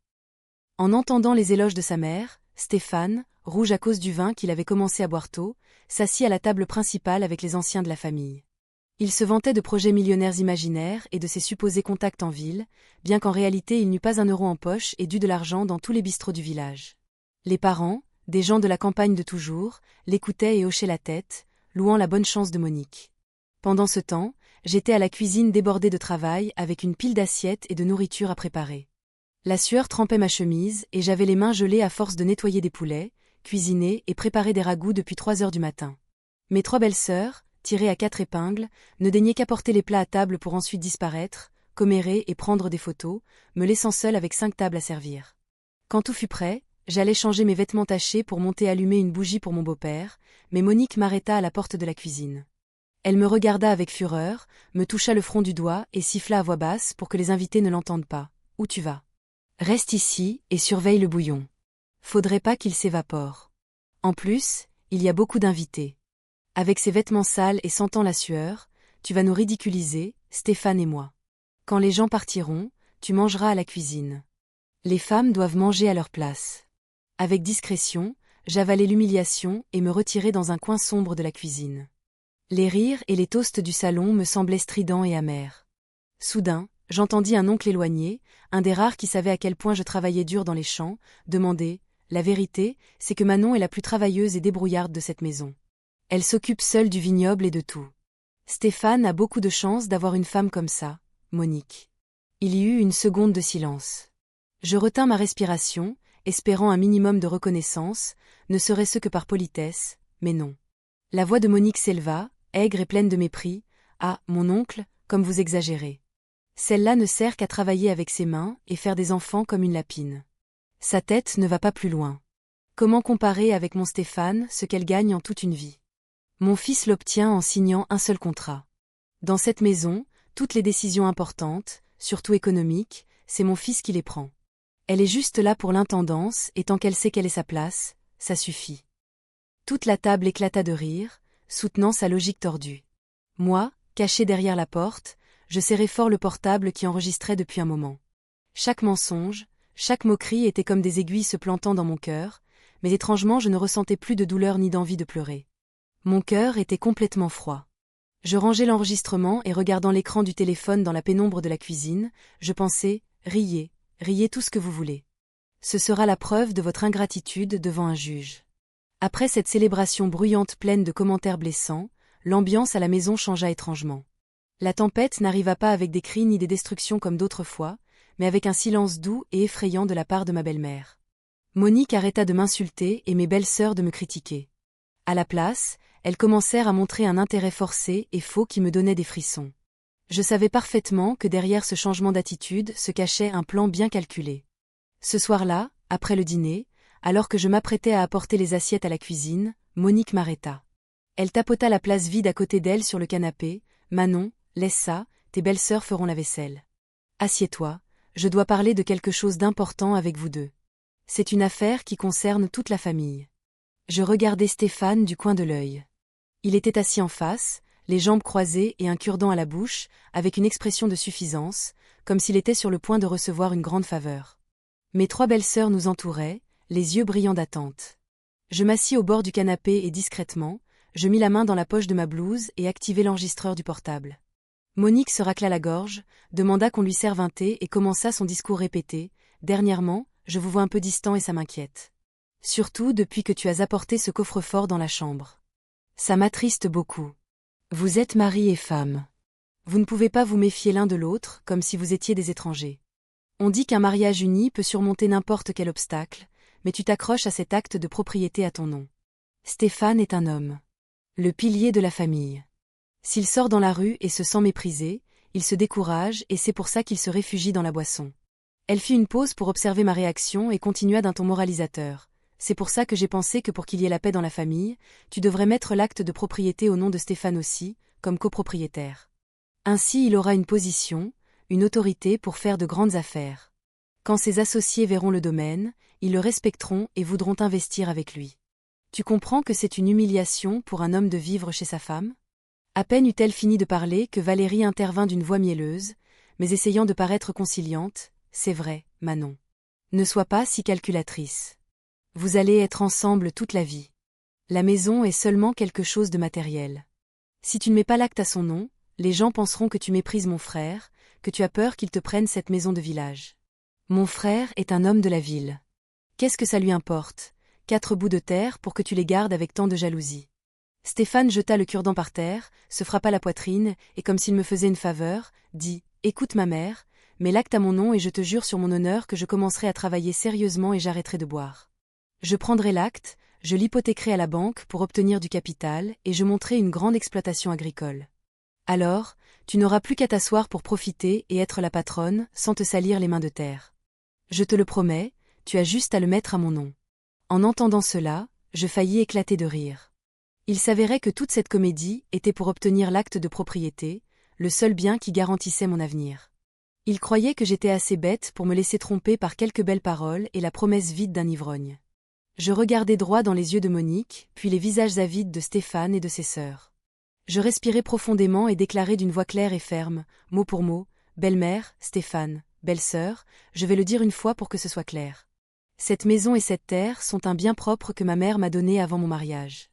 En entendant les éloges de sa mère, Stéphane, rouge à cause du vin qu'il avait commencé à boire tôt, s'assit à la table principale avec les anciens de la famille. Il se vantait de projets millionnaires imaginaires et de ses supposés contacts en ville, bien qu'en réalité il n'eût pas un euro en poche et dût de l'argent dans tous les bistrots du village. Les parents, des gens de la campagne de toujours, l'écoutaient et hochaient la tête, louant la bonne chance de Monique. Pendant ce temps, j'étais à la cuisine débordée de travail avec une pile d'assiettes et de nourriture à préparer. La sueur trempait ma chemise et j'avais les mains gelées à force de nettoyer des poulets, cuisiner et préparer des ragoûts depuis 3 heures du matin. Mes 3 belles-sœurs, tirées à 4 épingles, ne daignaient qu'apporter les plats à table pour ensuite disparaître, commérer et prendre des photos, me laissant seule avec 5 tables à servir. Quand tout fut prêt, j'allais changer mes vêtements tachés pour monter allumer une bougie pour mon beau-père, mais Monique m'arrêta à la porte de la cuisine. Elle me regarda avec fureur, me toucha le front du doigt et siffla à voix basse pour que les invités ne l'entendent pas. « Où tu vas ? Reste ici et surveille le bouillon. Faudrait pas qu'il s'évapore. En plus, il y a beaucoup d'invités. Avec ses vêtements sales et sentant la sueur, tu vas nous ridiculiser, Stéphane et moi. Quand les gens partiront, tu mangeras à la cuisine. Les femmes doivent manger à leur place. » Avec discrétion, j'avalai l'humiliation et me retirai dans un coin sombre de la cuisine. Les rires et les toasts du salon me semblaient stridents et amers. Soudain, j'entendis un oncle éloigné, un des rares qui savait à quel point je travaillais dur dans les champs, demander « La vérité, c'est que Manon est la plus travailleuse et débrouillarde de cette maison. Elle s'occupe seule du vignoble et de tout. Stéphane a beaucoup de chance d'avoir une femme comme ça, Monique. » Il y eut une seconde de silence. Je retins ma respiration, espérant un minimum de reconnaissance, ne serait-ce que par politesse, mais non. La voix de Monique s'éleva, aigre et pleine de mépris. « Ah, mon oncle, comme vous exagérez. Celle-là ne sert qu'à travailler avec ses mains et faire des enfants comme une lapine. Sa tête ne va pas plus loin. Comment comparer avec mon Stéphane ce qu'elle gagne en toute une vie? Mon fils l'obtient en signant un seul contrat. Dans cette maison, toutes les décisions importantes, surtout économiques, c'est mon fils qui les prend. Elle est juste là pour l'intendance et tant qu'elle sait quelle est sa place, ça suffit. » Toute la table éclata de rire, soutenant sa logique tordue. Moi, caché derrière la porte, je serrai fort le portable qui enregistrait depuis un moment. Chaque mensonge, chaque moquerie était comme des aiguilles se plantant dans mon cœur, mais étrangement je ne ressentais plus de douleur ni d'envie de pleurer. Mon cœur était complètement froid. Je rangeai l'enregistrement et regardant l'écran du téléphone dans la pénombre de la cuisine, je pensais « Riez, riez tout ce que vous voulez. Ce sera la preuve de votre ingratitude devant un juge. » Après cette célébration bruyante pleine de commentaires blessants, l'ambiance à la maison changea étrangement. La tempête n'arriva pas avec des cris ni des destructions comme d'autres fois, mais avec un silence doux et effrayant de la part de ma belle-mère. Monique arrêta de m'insulter et mes belles-sœurs de me critiquer. À la place, elles commencèrent à montrer un intérêt forcé et faux qui me donnait des frissons. Je savais parfaitement que derrière ce changement d'attitude se cachait un plan bien calculé. Ce soir-là, après le dîner, alors que je m'apprêtais à apporter les assiettes à la cuisine, Monique m'arrêta. Elle tapota la place vide à côté d'elle sur le canapé. « Manon, laisse ça, tes belles-sœurs feront la vaisselle. Assieds-toi, je dois parler de quelque chose d'important avec vous deux. C'est une affaire qui concerne toute la famille. » Je regardai Stéphane du coin de l'œil. Il était assis en face, les jambes croisées et un cure-dent à la bouche, avec une expression de suffisance, comme s'il était sur le point de recevoir une grande faveur. Mes 3 belles-sœurs nous entouraient, les yeux brillants d'attente. Je m'assis au bord du canapé et discrètement, je mis la main dans la poche de ma blouse et activai l'enregistreur du portable. Monique se racla la gorge, demanda qu'on lui serve un thé et commença son discours répété. « Dernièrement, je vous vois un peu distant et ça m'inquiète. Surtout depuis que tu as apporté ce coffre-fort dans la chambre. Ça m'attriste beaucoup. Vous êtes mari et femme. Vous ne pouvez pas vous méfier l'un de l'autre comme si vous étiez des étrangers. On dit qu'un mariage uni peut surmonter n'importe quel obstacle, mais tu t'accroches à cet acte de propriété à ton nom. Stéphane est un homme. Le pilier de la famille. S'il sort dans la rue et se sent méprisé, il se décourage et c'est pour ça qu'il se réfugie dans la boisson. » Elle fit une pause pour observer ma réaction et continua d'un ton moralisateur. « C'est pour ça que j'ai pensé que pour qu'il y ait la paix dans la famille, tu devrais mettre l'acte de propriété au nom de Stéphane aussi, comme copropriétaire. Ainsi il aura une position, une autorité pour faire de grandes affaires. Quand ses associés verront le domaine, ils le respecteront et voudront investir avec lui. Tu comprends que c'est une humiliation pour un homme de vivre chez sa femme ? » À peine eut-elle fini de parler que Valérie intervint d'une voix mielleuse, mais essayant de paraître conciliante. « C'est vrai, Manon. Ne sois pas si calculatrice. Vous allez être ensemble toute la vie. La maison est seulement quelque chose de matériel. Si tu ne mets pas l'acte à son nom, les gens penseront que tu méprises mon frère, que tu as peur qu'il te prenne cette maison de village. Mon frère est un homme de la ville. Qu'est-ce que ça lui importe, 4 bouts de terre pour que tu les gardes avec tant de jalousie. » Stéphane jeta le cure-dent par terre, se frappa la poitrine, et comme s'il me faisait une faveur, dit « Écoute ma mère, mets l'acte à mon nom et je te jure sur mon honneur que je commencerai à travailler sérieusement et j'arrêterai de boire. Je prendrai l'acte, je l'hypothéquerai à la banque pour obtenir du capital et je monterai une grande exploitation agricole. Alors, tu n'auras plus qu'à t'asseoir pour profiter et être la patronne sans te salir les mains de terre. Je te le promets, tu as juste à le mettre à mon nom. En entendant cela, je faillis éclater de rire. Il s'avérait que toute cette comédie était pour obtenir l'acte de propriété, le seul bien qui garantissait mon avenir. Il croyait que j'étais assez bête pour me laisser tromper par quelques belles paroles et la promesse vide d'un ivrogne. Je regardai droit dans les yeux de Monique, puis les visages avides de Stéphane et de ses sœurs. Je respirai profondément et déclarai d'une voix claire et ferme, mot pour mot, « Belle-mère, Stéphane, belle-sœur, je vais le dire une fois pour que ce soit clair. Cette maison et cette terre sont un bien propre que ma mère m'a donné avant mon mariage.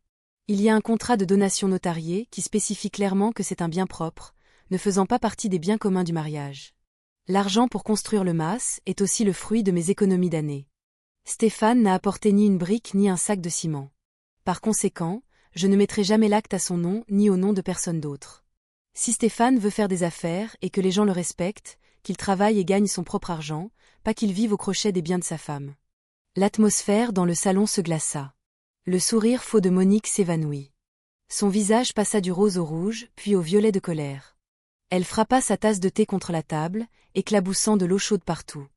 Il y a un contrat de donation notarié qui spécifie clairement que c'est un bien propre, ne faisant pas partie des biens communs du mariage. L'argent pour construire le mas est aussi le fruit de mes économies d'années. Stéphane n'a apporté ni une brique ni un sac de ciment. Par conséquent, je ne mettrai jamais l'acte à son nom ni au nom de personne d'autre. Si Stéphane veut faire des affaires et que les gens le respectent, qu'il travaille et gagne son propre argent, pas qu'il vive au crochet des biens de sa femme. L'atmosphère dans le salon se glaça. Le sourire faux de Monique s'évanouit. Son visage passa du rose au rouge, puis au violet de colère. Elle frappa sa tasse de thé contre la table, éclaboussant de l'eau chaude partout.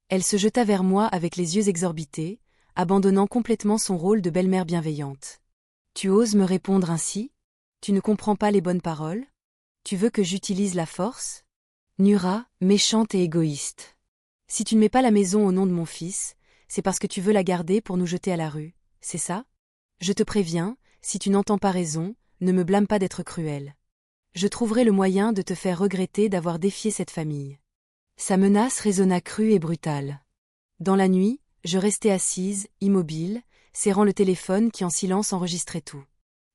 Elle se jeta vers moi avec les yeux exorbités, abandonnant complètement son rôle de belle-mère bienveillante. « Tu oses me répondre ainsi? Tu ne comprends pas les bonnes paroles? Tu veux que j'utilise la force? Nura, méchante et égoïste. Si tu ne mets pas la maison au nom de mon fils, c'est parce que tu veux la garder pour nous jeter à la rue, c'est ça? Je te préviens, si tu n'entends pas raison, ne me blâme pas d'être cruel. Je trouverai le moyen de te faire regretter d'avoir défié cette famille. » Sa menace résonna crue et brutale. Dans la nuit, je restai assise, immobile, serrant le téléphone qui en silence enregistrait tout.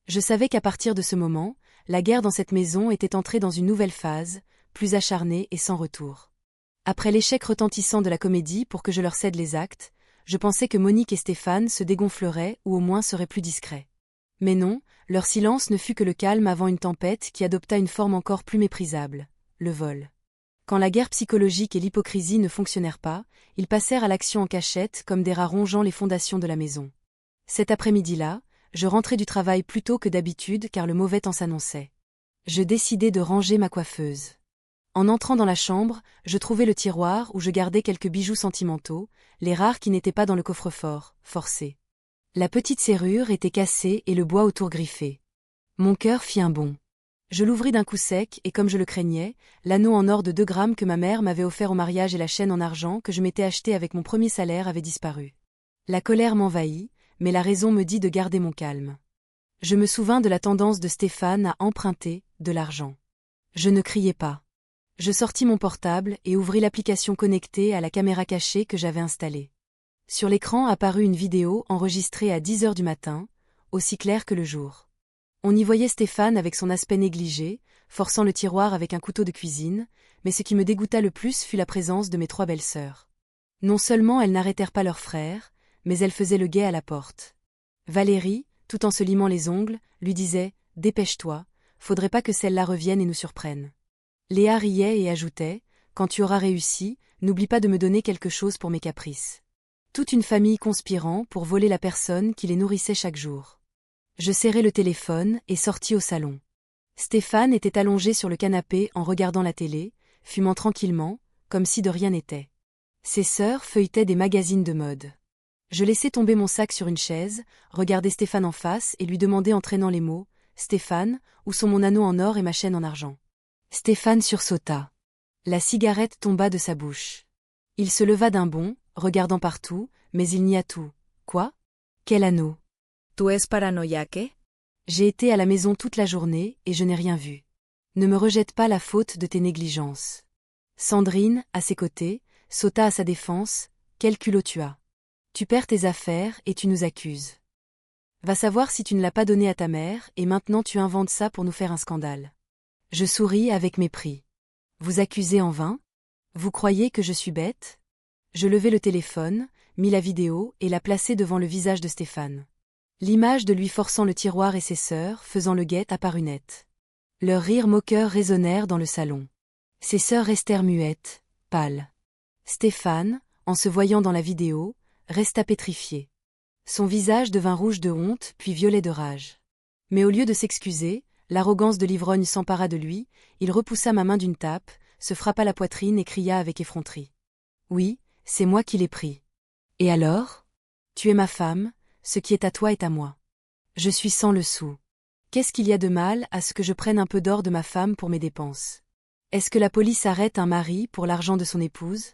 Je savais qu'à partir de ce moment, la guerre dans cette maison était entrée dans une nouvelle phase, plus acharnée et sans retour. Après l'échec retentissant de la comédie pour que je leur cède les actes, je pensais que Monique et Stéphane se dégonfleraient ou au moins seraient plus discrets. Mais non, leur silence ne fut que le calme avant une tempête qui adopta une forme encore plus méprisable, le vol. Quand la guerre psychologique et l'hypocrisie ne fonctionnèrent pas, ils passèrent à l'action en cachette comme des rats rongeant les fondations de la maison. Cet après-midi-là, je rentrai du travail plus tôt que d'habitude car le mauvais temps s'annonçait. Je décidai de ranger ma coiffeuse. En entrant dans la chambre, je trouvai le tiroir où je gardais quelques bijoux sentimentaux, les rares qui n'étaient pas dans le coffre-fort, forcé. La petite serrure était cassée et le bois autour griffé. Mon cœur fit un bond. Je l'ouvris d'un coup sec et comme je le craignais, l'anneau en or de 2 grammes que ma mère m'avait offert au mariage et la chaîne en argent que je m'étais acheté avec mon premier salaire avaient disparu. La colère m'envahit, mais la raison me dit de garder mon calme. Je me souvins de la tendance de Stéphane à emprunter de l'argent. Je ne criai pas. Je sortis mon portable et ouvris l'application connectée à la caméra cachée que j'avais installée. Sur l'écran apparut une vidéo enregistrée à 10 heures du matin, aussi claire que le jour. On y voyait Stéphane avec son aspect négligé, forçant le tiroir avec un couteau de cuisine, mais ce qui me dégoûta le plus fut la présence de mes 3 belles-sœurs. Non seulement elles n'arrêtèrent pas leur frère, mais elles faisaient le guet à la porte. Valérie, tout en se limant les ongles, lui disait « Dépêche-toi, faudrait pas que celle-là revienne et nous surprenne. » Léa riait et ajoutait « Quand tu auras réussi, n'oublie pas de me donner quelque chose pour mes caprices. » Toute une famille conspirant pour voler la personne qui les nourrissait chaque jour. Je serrai le téléphone et sortis au salon. Stéphane était allongé sur le canapé en regardant la télé, fumant tranquillement, comme si de rien n'était. Ses sœurs feuilletaient des magazines de mode. Je laissai tomber mon sac sur une chaise, regardai Stéphane en face et lui demandai en traînant les mots « Stéphane, où sont mon anneau en or et ma chaîne en argent ?» Stéphane sursauta. La cigarette tomba de sa bouche. Il se leva d'un bond, regardant partout, mais il nia tout. « Quoi? Quel anneau? Tu es paranoïaque? J'ai été à la maison toute la journée et je n'ai rien vu. Ne me rejette pas la faute de tes négligences. » Sandrine, à ses côtés, sauta à sa défense. « Quel culot tu as? Tu perds tes affaires et tu nous accuses. Va savoir si tu ne l'as pas donné à ta mère et maintenant tu inventes ça pour nous faire un scandale. » Je souris avec mépris. Vous accusez en vain? Vous croyez que je suis bête? Je levai le téléphone, mis la vidéo et la plaçai devant le visage de Stéphane. L'image de lui forçant le tiroir et ses sœurs faisant le guet apparut nette. Leurs rires moqueurs résonnèrent dans le salon. Ses sœurs restèrent muettes, pâles. Stéphane, en se voyant dans la vidéo, resta pétrifié. Son visage devint rouge de honte, puis violet de rage. Mais au lieu de s'excuser, l'arrogance de l'ivrogne s'empara de lui, il repoussa ma main d'une tape, se frappa la poitrine et cria avec effronterie. Oui, c'est moi qui l'ai pris. Et alors? Tu es ma femme, ce qui est à toi est à moi. Je suis sans le sou. Qu'est-ce qu'il y a de mal à ce que je prenne un peu d'or de ma femme pour mes dépenses? Est-ce que la police arrête un mari pour l'argent de son épouse?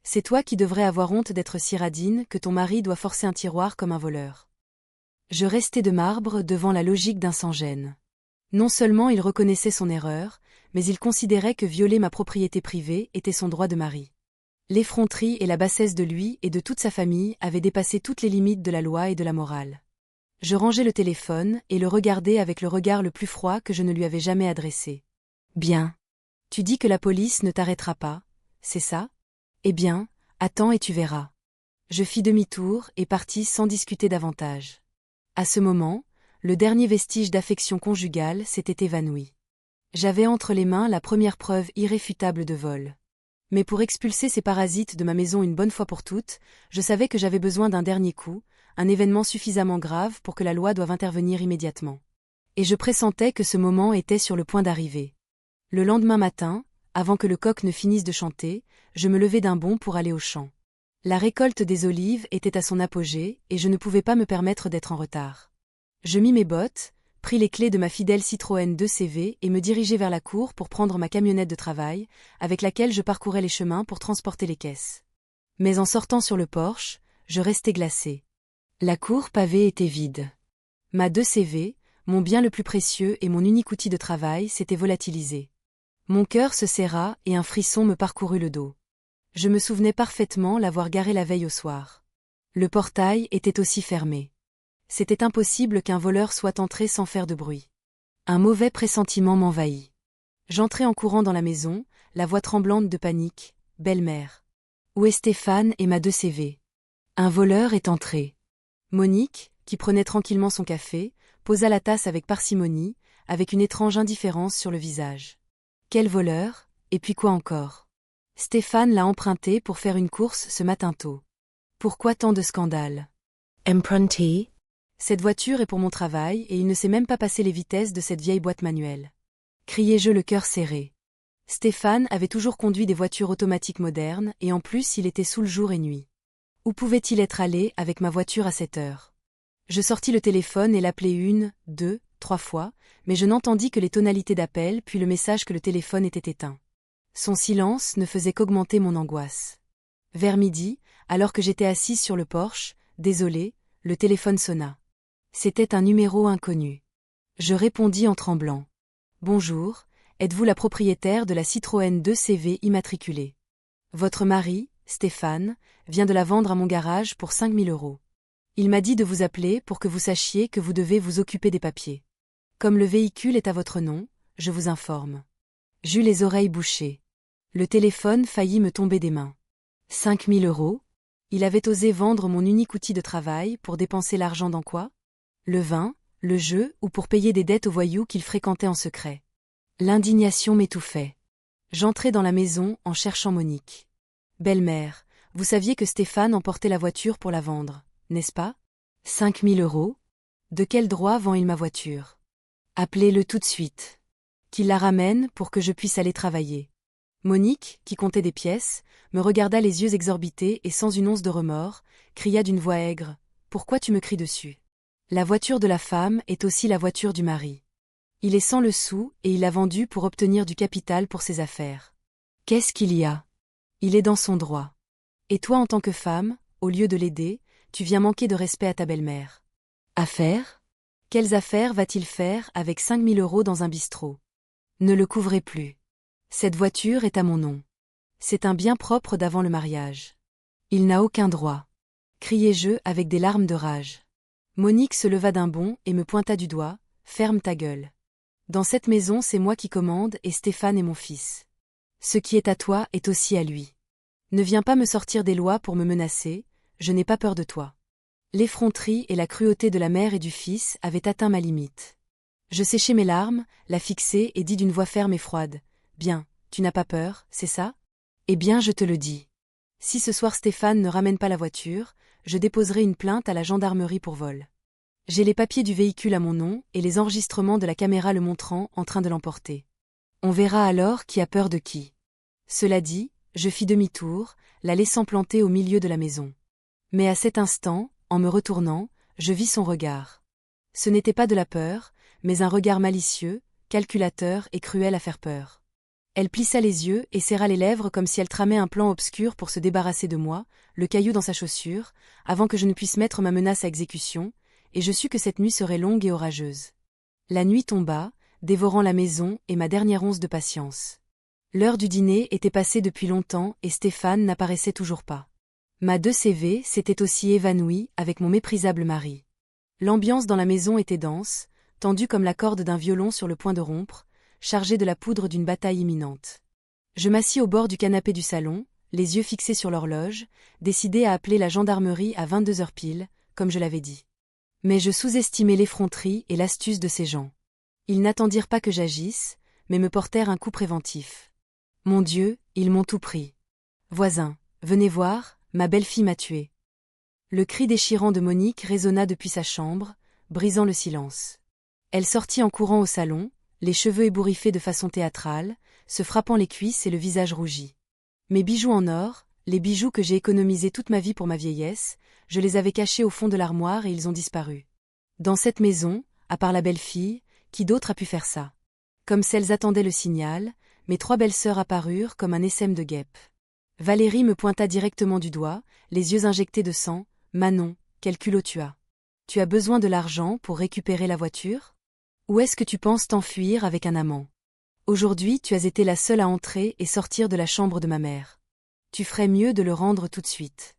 C'est toi qui devrais avoir honte d'être si radine que ton mari doit forcer un tiroir comme un voleur. Je restai de marbre devant la logique d'un sans-gêne. Non seulement il reconnaissait son erreur, mais il considérait que violer ma propriété privée était son droit de mari. L'effronterie et la bassesse de lui et de toute sa famille avaient dépassé toutes les limites de la loi et de la morale. Je rangeai le téléphone et le regardai avec le regard le plus froid que je ne lui avais jamais adressé. Bien. Tu dis que la police ne t'arrêtera pas, c'est ça? Eh bien, attends et tu verras. Je fis demi-tour et partis sans discuter davantage. À ce moment, le dernier vestige d'affection conjugale s'était évanoui. J'avais entre les mains la première preuve irréfutable de vol. Mais pour expulser ces parasites de ma maison une bonne fois pour toutes, je savais que j'avais besoin d'un dernier coup, un événement suffisamment grave pour que la loi doive intervenir immédiatement. Et je pressentais que ce moment était sur le point d'arriver. Le lendemain matin, avant que le coq ne finisse de chanter, je me levai d'un bond pour aller au champ. La récolte des olives était à son apogée et je ne pouvais pas me permettre d'être en retard. Je mis mes bottes, pris les clés de ma fidèle Citroën 2CV et me dirigeai vers la cour pour prendre ma camionnette de travail, avec laquelle je parcourais les chemins pour transporter les caisses. Mais en sortant sur le porche, je restai glacé. La cour pavée était vide. Ma 2CV, mon bien le plus précieux et mon unique outil de travail, s'était volatilisé. Mon cœur se serra et un frisson me parcourut le dos. Je me souvenais parfaitement l'avoir garé la veille au soir. Le portail était aussi fermé. C'était impossible qu'un voleur soit entré sans faire de bruit. Un mauvais pressentiment m'envahit. J'entrai en courant dans la maison, la voix tremblante de panique. « Belle-mère. Où est Stéphane et ma 2CV? Un voleur est entré. » Monique, qui prenait tranquillement son café, posa la tasse avec parcimonie, avec une étrange indifférence sur le visage. Quel voleur? Et puis quoi encore? Stéphane l'a emprunté pour faire une course ce matin tôt. Pourquoi tant de scandales? Emprunté? Cette voiture est pour mon travail et il ne sait même pas passer les vitesses de cette vieille boîte manuelle. Criai-je le cœur serré. Stéphane avait toujours conduit des voitures automatiques modernes et en plus il était sous le jour et nuit. Où pouvait-il être allé avec ma voiture à cette heure? Je sortis le téléphone et l'appelai 1, 2, 3 fois, mais je n'entendis que les tonalités d'appel puis le message que le téléphone était éteint. Son silence ne faisait qu'augmenter mon angoisse. Vers midi, alors que j'étais assise sur le porche, désolée, le téléphone sonna. C'était un numéro inconnu. Je répondis en tremblant. Bonjour, êtes-vous la propriétaire de la Citroën 2CV immatriculée? Votre mari, Stéphane, vient de la vendre à mon garage pour 5 000 €. Il m'a dit de vous appeler pour que vous sachiez que vous devez vous occuper des papiers. Comme le véhicule est à votre nom, je vous informe. J'eus les oreilles bouchées. Le téléphone faillit me tomber des mains. 5 000 €? Il avait osé vendre mon unique outil de travail pour dépenser l'argent dans quoi? Le vin, le jeu ou pour payer des dettes aux voyous qu'il fréquentait en secret. L'indignation m'étouffait. J'entrai dans la maison en cherchant Monique. Belle-mère, vous saviez que Stéphane emportait la voiture pour la vendre, n'est-ce pas? 5 000 €? De quel droit vend-il ma voiture? Appelez-le tout de suite. Qu'il la ramène pour que je puisse aller travailler. Monique, qui comptait des pièces, me regarda les yeux exorbités et sans une once de remords, cria d'une voix aigre. Pourquoi tu me cries dessus? La voiture de la femme est aussi la voiture du mari. Il est sans le sou et il l'a vendue pour obtenir du capital pour ses affaires. Qu'est-ce qu'il y a? Il est dans son droit. Et toi en tant que femme, au lieu de l'aider, tu viens manquer de respect à ta belle-mère. Affaires? Quelles affaires va-t-il faire avec 5 000 € dans un bistrot? Ne le couvrez plus. Cette voiture est à mon nom. C'est un bien propre d'avant le mariage. Il n'a aucun droit. Criai-je avec des larmes de rage. Monique se leva d'un bond et me pointa du doigt. Ferme ta gueule. Dans cette maison, c'est moi qui commande et Stéphane est mon fils. Ce qui est à toi est aussi à lui. Ne viens pas me sortir des lois pour me menacer, je n'ai pas peur de toi. L'effronterie et la cruauté de la mère et du fils avaient atteint ma limite. Je séchai mes larmes, la fixai et dis d'une voix ferme et froide. Bien, tu n'as pas peur, c'est ça? Eh bien je te le dis. Si ce soir Stéphane ne ramène pas la voiture, je déposerai une plainte à la gendarmerie pour vol. J'ai les papiers du véhicule à mon nom et les enregistrements de la caméra le montrant en train de l'emporter. On verra alors qui a peur de qui. Cela dit, je fis demi-tour, la laissant plantée au milieu de la maison. Mais à cet instant, en me retournant, je vis son regard. Ce n'était pas de la peur, mais un regard malicieux, calculateur et cruel à faire peur. Elle plissa les yeux et serra les lèvres comme si elle tramait un plan obscur pour se débarrasser de moi, le caillou dans sa chaussure, avant que je ne puisse mettre ma menace à exécution, et je sus que cette nuit serait longue et orageuse. La nuit tomba, dévorant la maison et ma dernière once de patience. L'heure du dîner était passée depuis longtemps et Stéphane n'apparaissait toujours pas. Ma 2CV s'était aussi évanouie avec mon méprisable mari. L'ambiance dans la maison était dense, tendue comme la corde d'un violon sur le point de rompre, chargée de la poudre d'une bataille imminente. Je m'assis au bord du canapé du salon, les yeux fixés sur l'horloge, décidé à appeler la gendarmerie à 22h pile, comme je l'avais dit. Mais je sous-estimais l'effronterie et l'astuce de ces gens. Ils n'attendirent pas que j'agisse, mais me portèrent un coup préventif. Mon Dieu, ils m'ont tout pris. Voisin, venez voir, ma belle-fille m'a tué. Le cri déchirant de Monique résonna depuis sa chambre, brisant le silence. Elle sortit en courant au salon, les cheveux ébouriffés de façon théâtrale, se frappant les cuisses et le visage rougi. Mes bijoux en or, les bijoux que j'ai économisés toute ma vie pour ma vieillesse, je les avais cachés au fond de l'armoire et ils ont disparu. Dans cette maison, à part la belle-fille, qui d'autre a pu faire ça? Comme celles attendaient le signal, mes 3 belles-sœurs apparurent comme un essaim de guêpes. Valérie me pointa directement du doigt, les yeux injectés de sang. « Manon, quel culot tu as? Tu as besoin de l'argent pour récupérer la voiture? Ou est-ce que tu penses t'enfuir avec un amant? Aujourd'hui tu as été la seule à entrer et sortir de la chambre de ma mère. Tu ferais mieux de le rendre tout de suite. »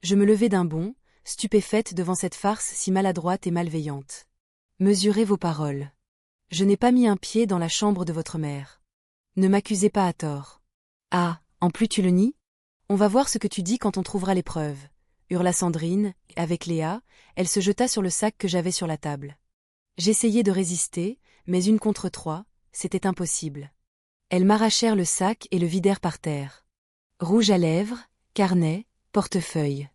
Je me levai d'un bond, stupéfaite devant cette farce si maladroite et malveillante. « Mesurez vos paroles. Je n'ai pas mis un pied dans la chambre de votre mère. Ne m'accusez pas à tort. »« Ah, en plus tu le nies? On va voir ce que tu dis quand on trouvera les preuves. » Hurla Sandrine, et avec Léa, elle se jeta sur le sac que j'avais sur la table. J'essayai de résister, mais 1 contre 3, c'était impossible. Elles m'arrachèrent le sac et le vidèrent par terre. Rouge à lèvres, carnet, portefeuille.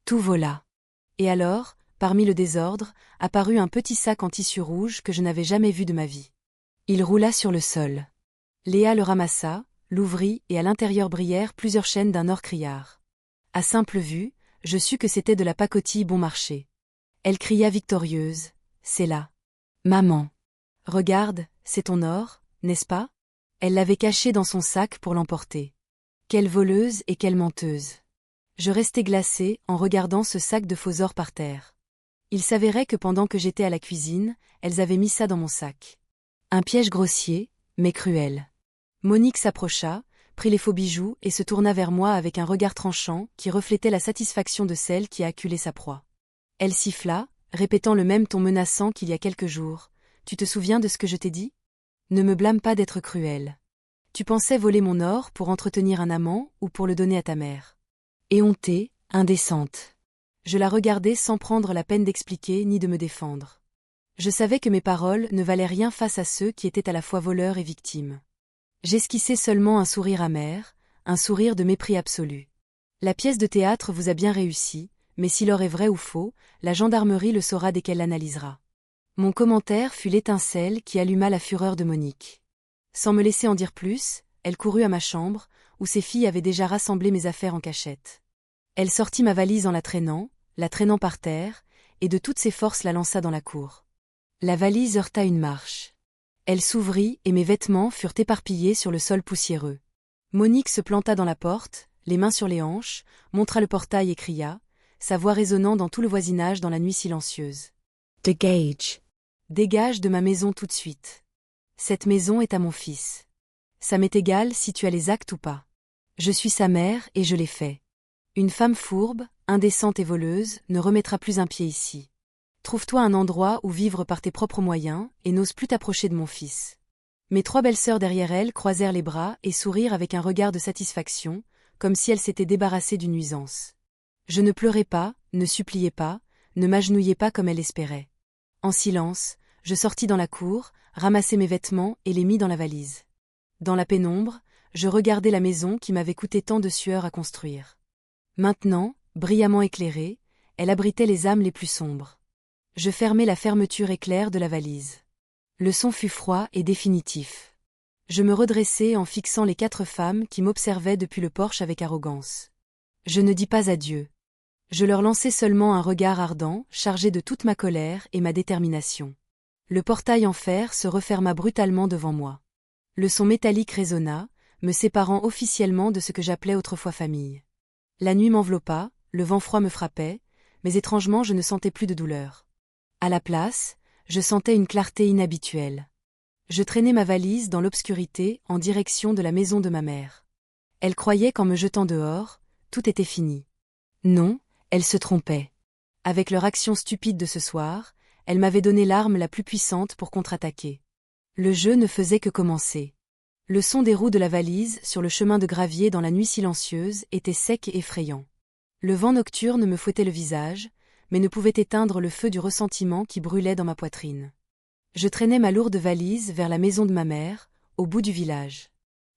Tout vola. Et alors, parmi le désordre, apparut un petit sac en tissu rouge que je n'avais jamais vu de ma vie. Il roula sur le sol. Léa le ramassa, l'ouvrit et à l'intérieur brillèrent plusieurs chaînes d'un or criard. À simple vue, je sus que c'était de la pacotille bon marché. Elle cria victorieuse, « C'est là. Maman. Regarde, c'est ton or, n'est-ce pas? » Elle l'avait caché dans son sac pour l'emporter. Quelle voleuse et quelle menteuse. Je restai glacée en regardant ce sac de faux or par terre. Il s'avérait que pendant que j'étais à la cuisine, elles avaient mis ça dans mon sac. Un piège grossier, mais cruel. Monique s'approcha, prit les faux bijoux et se tourna vers moi avec un regard tranchant qui reflétait la satisfaction de celle qui a acculé sa proie. Elle siffla, répétant le même ton menaçant qu'il y a quelques jours. « Tu te souviens de ce que je t'ai dit? Ne me blâme pas d'être cruel. Tu pensais voler mon or pour entretenir un amant ou pour le donner à ta mère? Éhontée, indécente. » Je la regardais sans prendre la peine d'expliquer ni de me défendre. Je savais que mes paroles ne valaient rien face à ceux qui étaient à la fois voleurs et victimes. J'esquissai seulement un sourire amer, un sourire de mépris absolu. La pièce de théâtre vous a bien réussi, mais si l'or est vrai ou faux, la gendarmerie le saura dès qu'elle l'analysera. Mon commentaire fut l'étincelle qui alluma la fureur de Monique. Sans me laisser en dire plus, elle courut à ma chambre, où ses filles avaient déjà rassemblé mes affaires en cachette. Elle sortit ma valise en la traînant par terre, et de toutes ses forces la lança dans la cour. La valise heurta une marche. Elle s'ouvrit et mes vêtements furent éparpillés sur le sol poussiéreux. Monique se planta dans la porte, les mains sur les hanches, montra le portail et cria, sa voix résonnant dans tout le voisinage dans la nuit silencieuse. « Dégage. Dégage de ma maison tout de suite. Cette maison est à mon fils. Ça m'est égal si tu as les actes ou pas. Je suis sa mère et je l'ai fait. Une femme fourbe, indécente et voleuse ne remettra plus un pied ici. Trouve-toi un endroit où vivre par tes propres moyens et n'ose plus t'approcher de mon fils. » Mes 3 belles-sœurs derrière elle croisèrent les bras et sourirent avec un regard de satisfaction, comme si elles s'étaient débarrassées d'une nuisance. Je ne pleurais pas, ne suppliais pas, ne m'agenouillais pas comme elle espérait. En silence, je sortis dans la cour, ramassai mes vêtements et les mis dans la valise. Dans la pénombre, je regardais la maison qui m'avait coûté tant de sueur à construire. Maintenant, brillamment éclairée, elle abritait les âmes les plus sombres. Je fermai la fermeture éclair de la valise. Le son fut froid et définitif. Je me redressai en fixant les 4 femmes qui m'observaient depuis le porche avec arrogance. Je ne dis pas adieu. Je leur lançai seulement un regard ardent, chargé de toute ma colère et ma détermination. Le portail en fer se referma brutalement devant moi. Le son métallique résonna, me séparant officiellement de ce que j'appelais autrefois famille. La nuit m'enveloppa, le vent froid me frappait, mais étrangement je ne sentais plus de douleur. À la place, je sentais une clarté inhabituelle. Je traînais ma valise dans l'obscurité en direction de la maison de ma mère. Elle croyait qu'en me jetant dehors, tout était fini. Non, elle se trompait. Avec leur action stupide de ce soir, elle m'avait donné l'arme la plus puissante pour contre-attaquer. Le jeu ne faisait que commencer. Le son des roues de la valise sur le chemin de gravier dans la nuit silencieuse était sec et effrayant. Le vent nocturne me fouettait le visage, mais ne pouvait éteindre le feu du ressentiment qui brûlait dans ma poitrine. Je traînais ma lourde valise vers la maison de ma mère, au bout du village.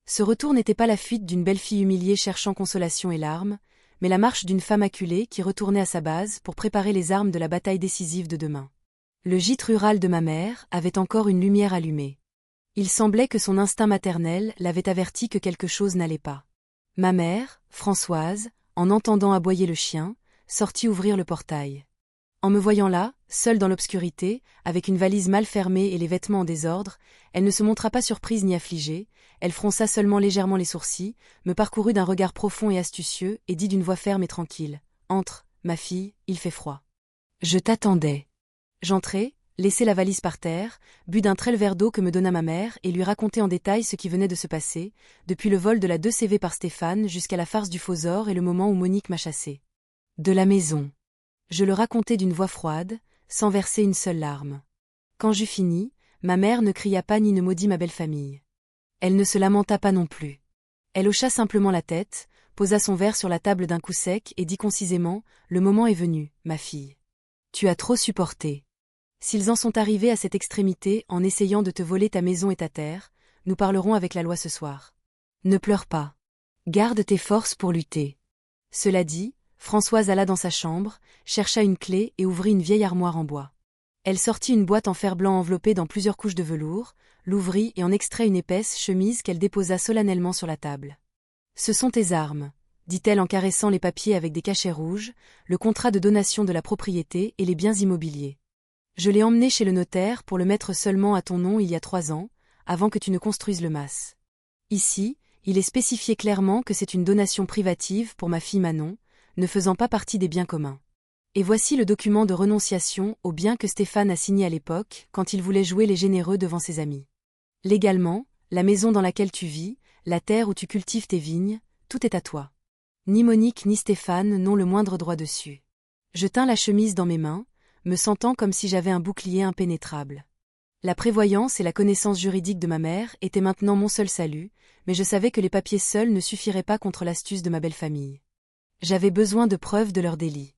Ce retour n'était pas la fuite d'une belle fille humiliée cherchant consolation et larmes, mais la marche d'une femme acculée qui retournait à sa base pour préparer les armes de la bataille décisive de demain. Le gîte rural de ma mère avait encore une lumière allumée. Il semblait que son instinct maternel l'avait averti que quelque chose n'allait pas. Ma mère, Françoise, en entendant aboyer le chien, sortit ouvrir le portail. En me voyant là, seule dans l'obscurité, avec une valise mal fermée et les vêtements en désordre, elle ne se montra pas surprise ni affligée, elle fronça seulement légèrement les sourcils, me parcourut d'un regard profond et astucieux et dit d'une voix ferme et tranquille « Entre, ma fille, il fait froid. » Je t'attendais. J'entrai, laissai la valise par terre, bus d'un trait le verre d'eau que me donna ma mère et lui racontai en détail ce qui venait de se passer, depuis le vol de la 2 CV par Stéphane jusqu'à la farce du Fosor et le moment où Monique m'a chassée. De la maison. Je le racontai d'une voix froide, sans verser une seule larme. Quand j'eus fini, ma mère ne cria pas ni ne maudit ma belle famille. Elle ne se lamenta pas non plus. Elle hocha simplement la tête, posa son verre sur la table d'un coup sec et dit concisément « Le moment est venu, ma fille. Tu as trop supporté. S'ils en sont arrivés à cette extrémité en essayant de te voler ta maison et ta terre, nous parlerons avec la loi ce soir. Ne pleure pas. Garde tes forces pour lutter. » Cela dit, Françoise alla dans sa chambre, chercha une clé et ouvrit une vieille armoire en bois. Elle sortit une boîte en fer blanc enveloppée dans plusieurs couches de velours, l'ouvrit et en extrait une épaisse chemise qu'elle déposa solennellement sur la table. « Ce sont tes armes, » dit-elle en caressant les papiers avec des cachets rouges, le contrat de donation de la propriété et les biens immobiliers. Je l'ai emmené chez le notaire pour le mettre seulement à ton nom il y a 3 ans, avant que tu ne construises le mas. Ici, il est spécifié clairement que c'est une donation privative pour ma fille Manon, ne faisant pas partie des biens communs. Et voici le document de renonciation aux biens que Stéphane a signé à l'époque quand il voulait jouer les généreux devant ses amis. Légalement, la maison dans laquelle tu vis, la terre où tu cultives tes vignes, tout est à toi. Ni Monique ni Stéphane n'ont le moindre droit dessus. Je tins la chemise dans mes mains, me sentant comme si j'avais un bouclier impénétrable. La prévoyance et la connaissance juridique de ma mère étaient maintenant mon seul salut, mais je savais que les papiers seuls ne suffiraient pas contre l'astuce de ma belle famille. J'avais besoin de preuves de leur délit.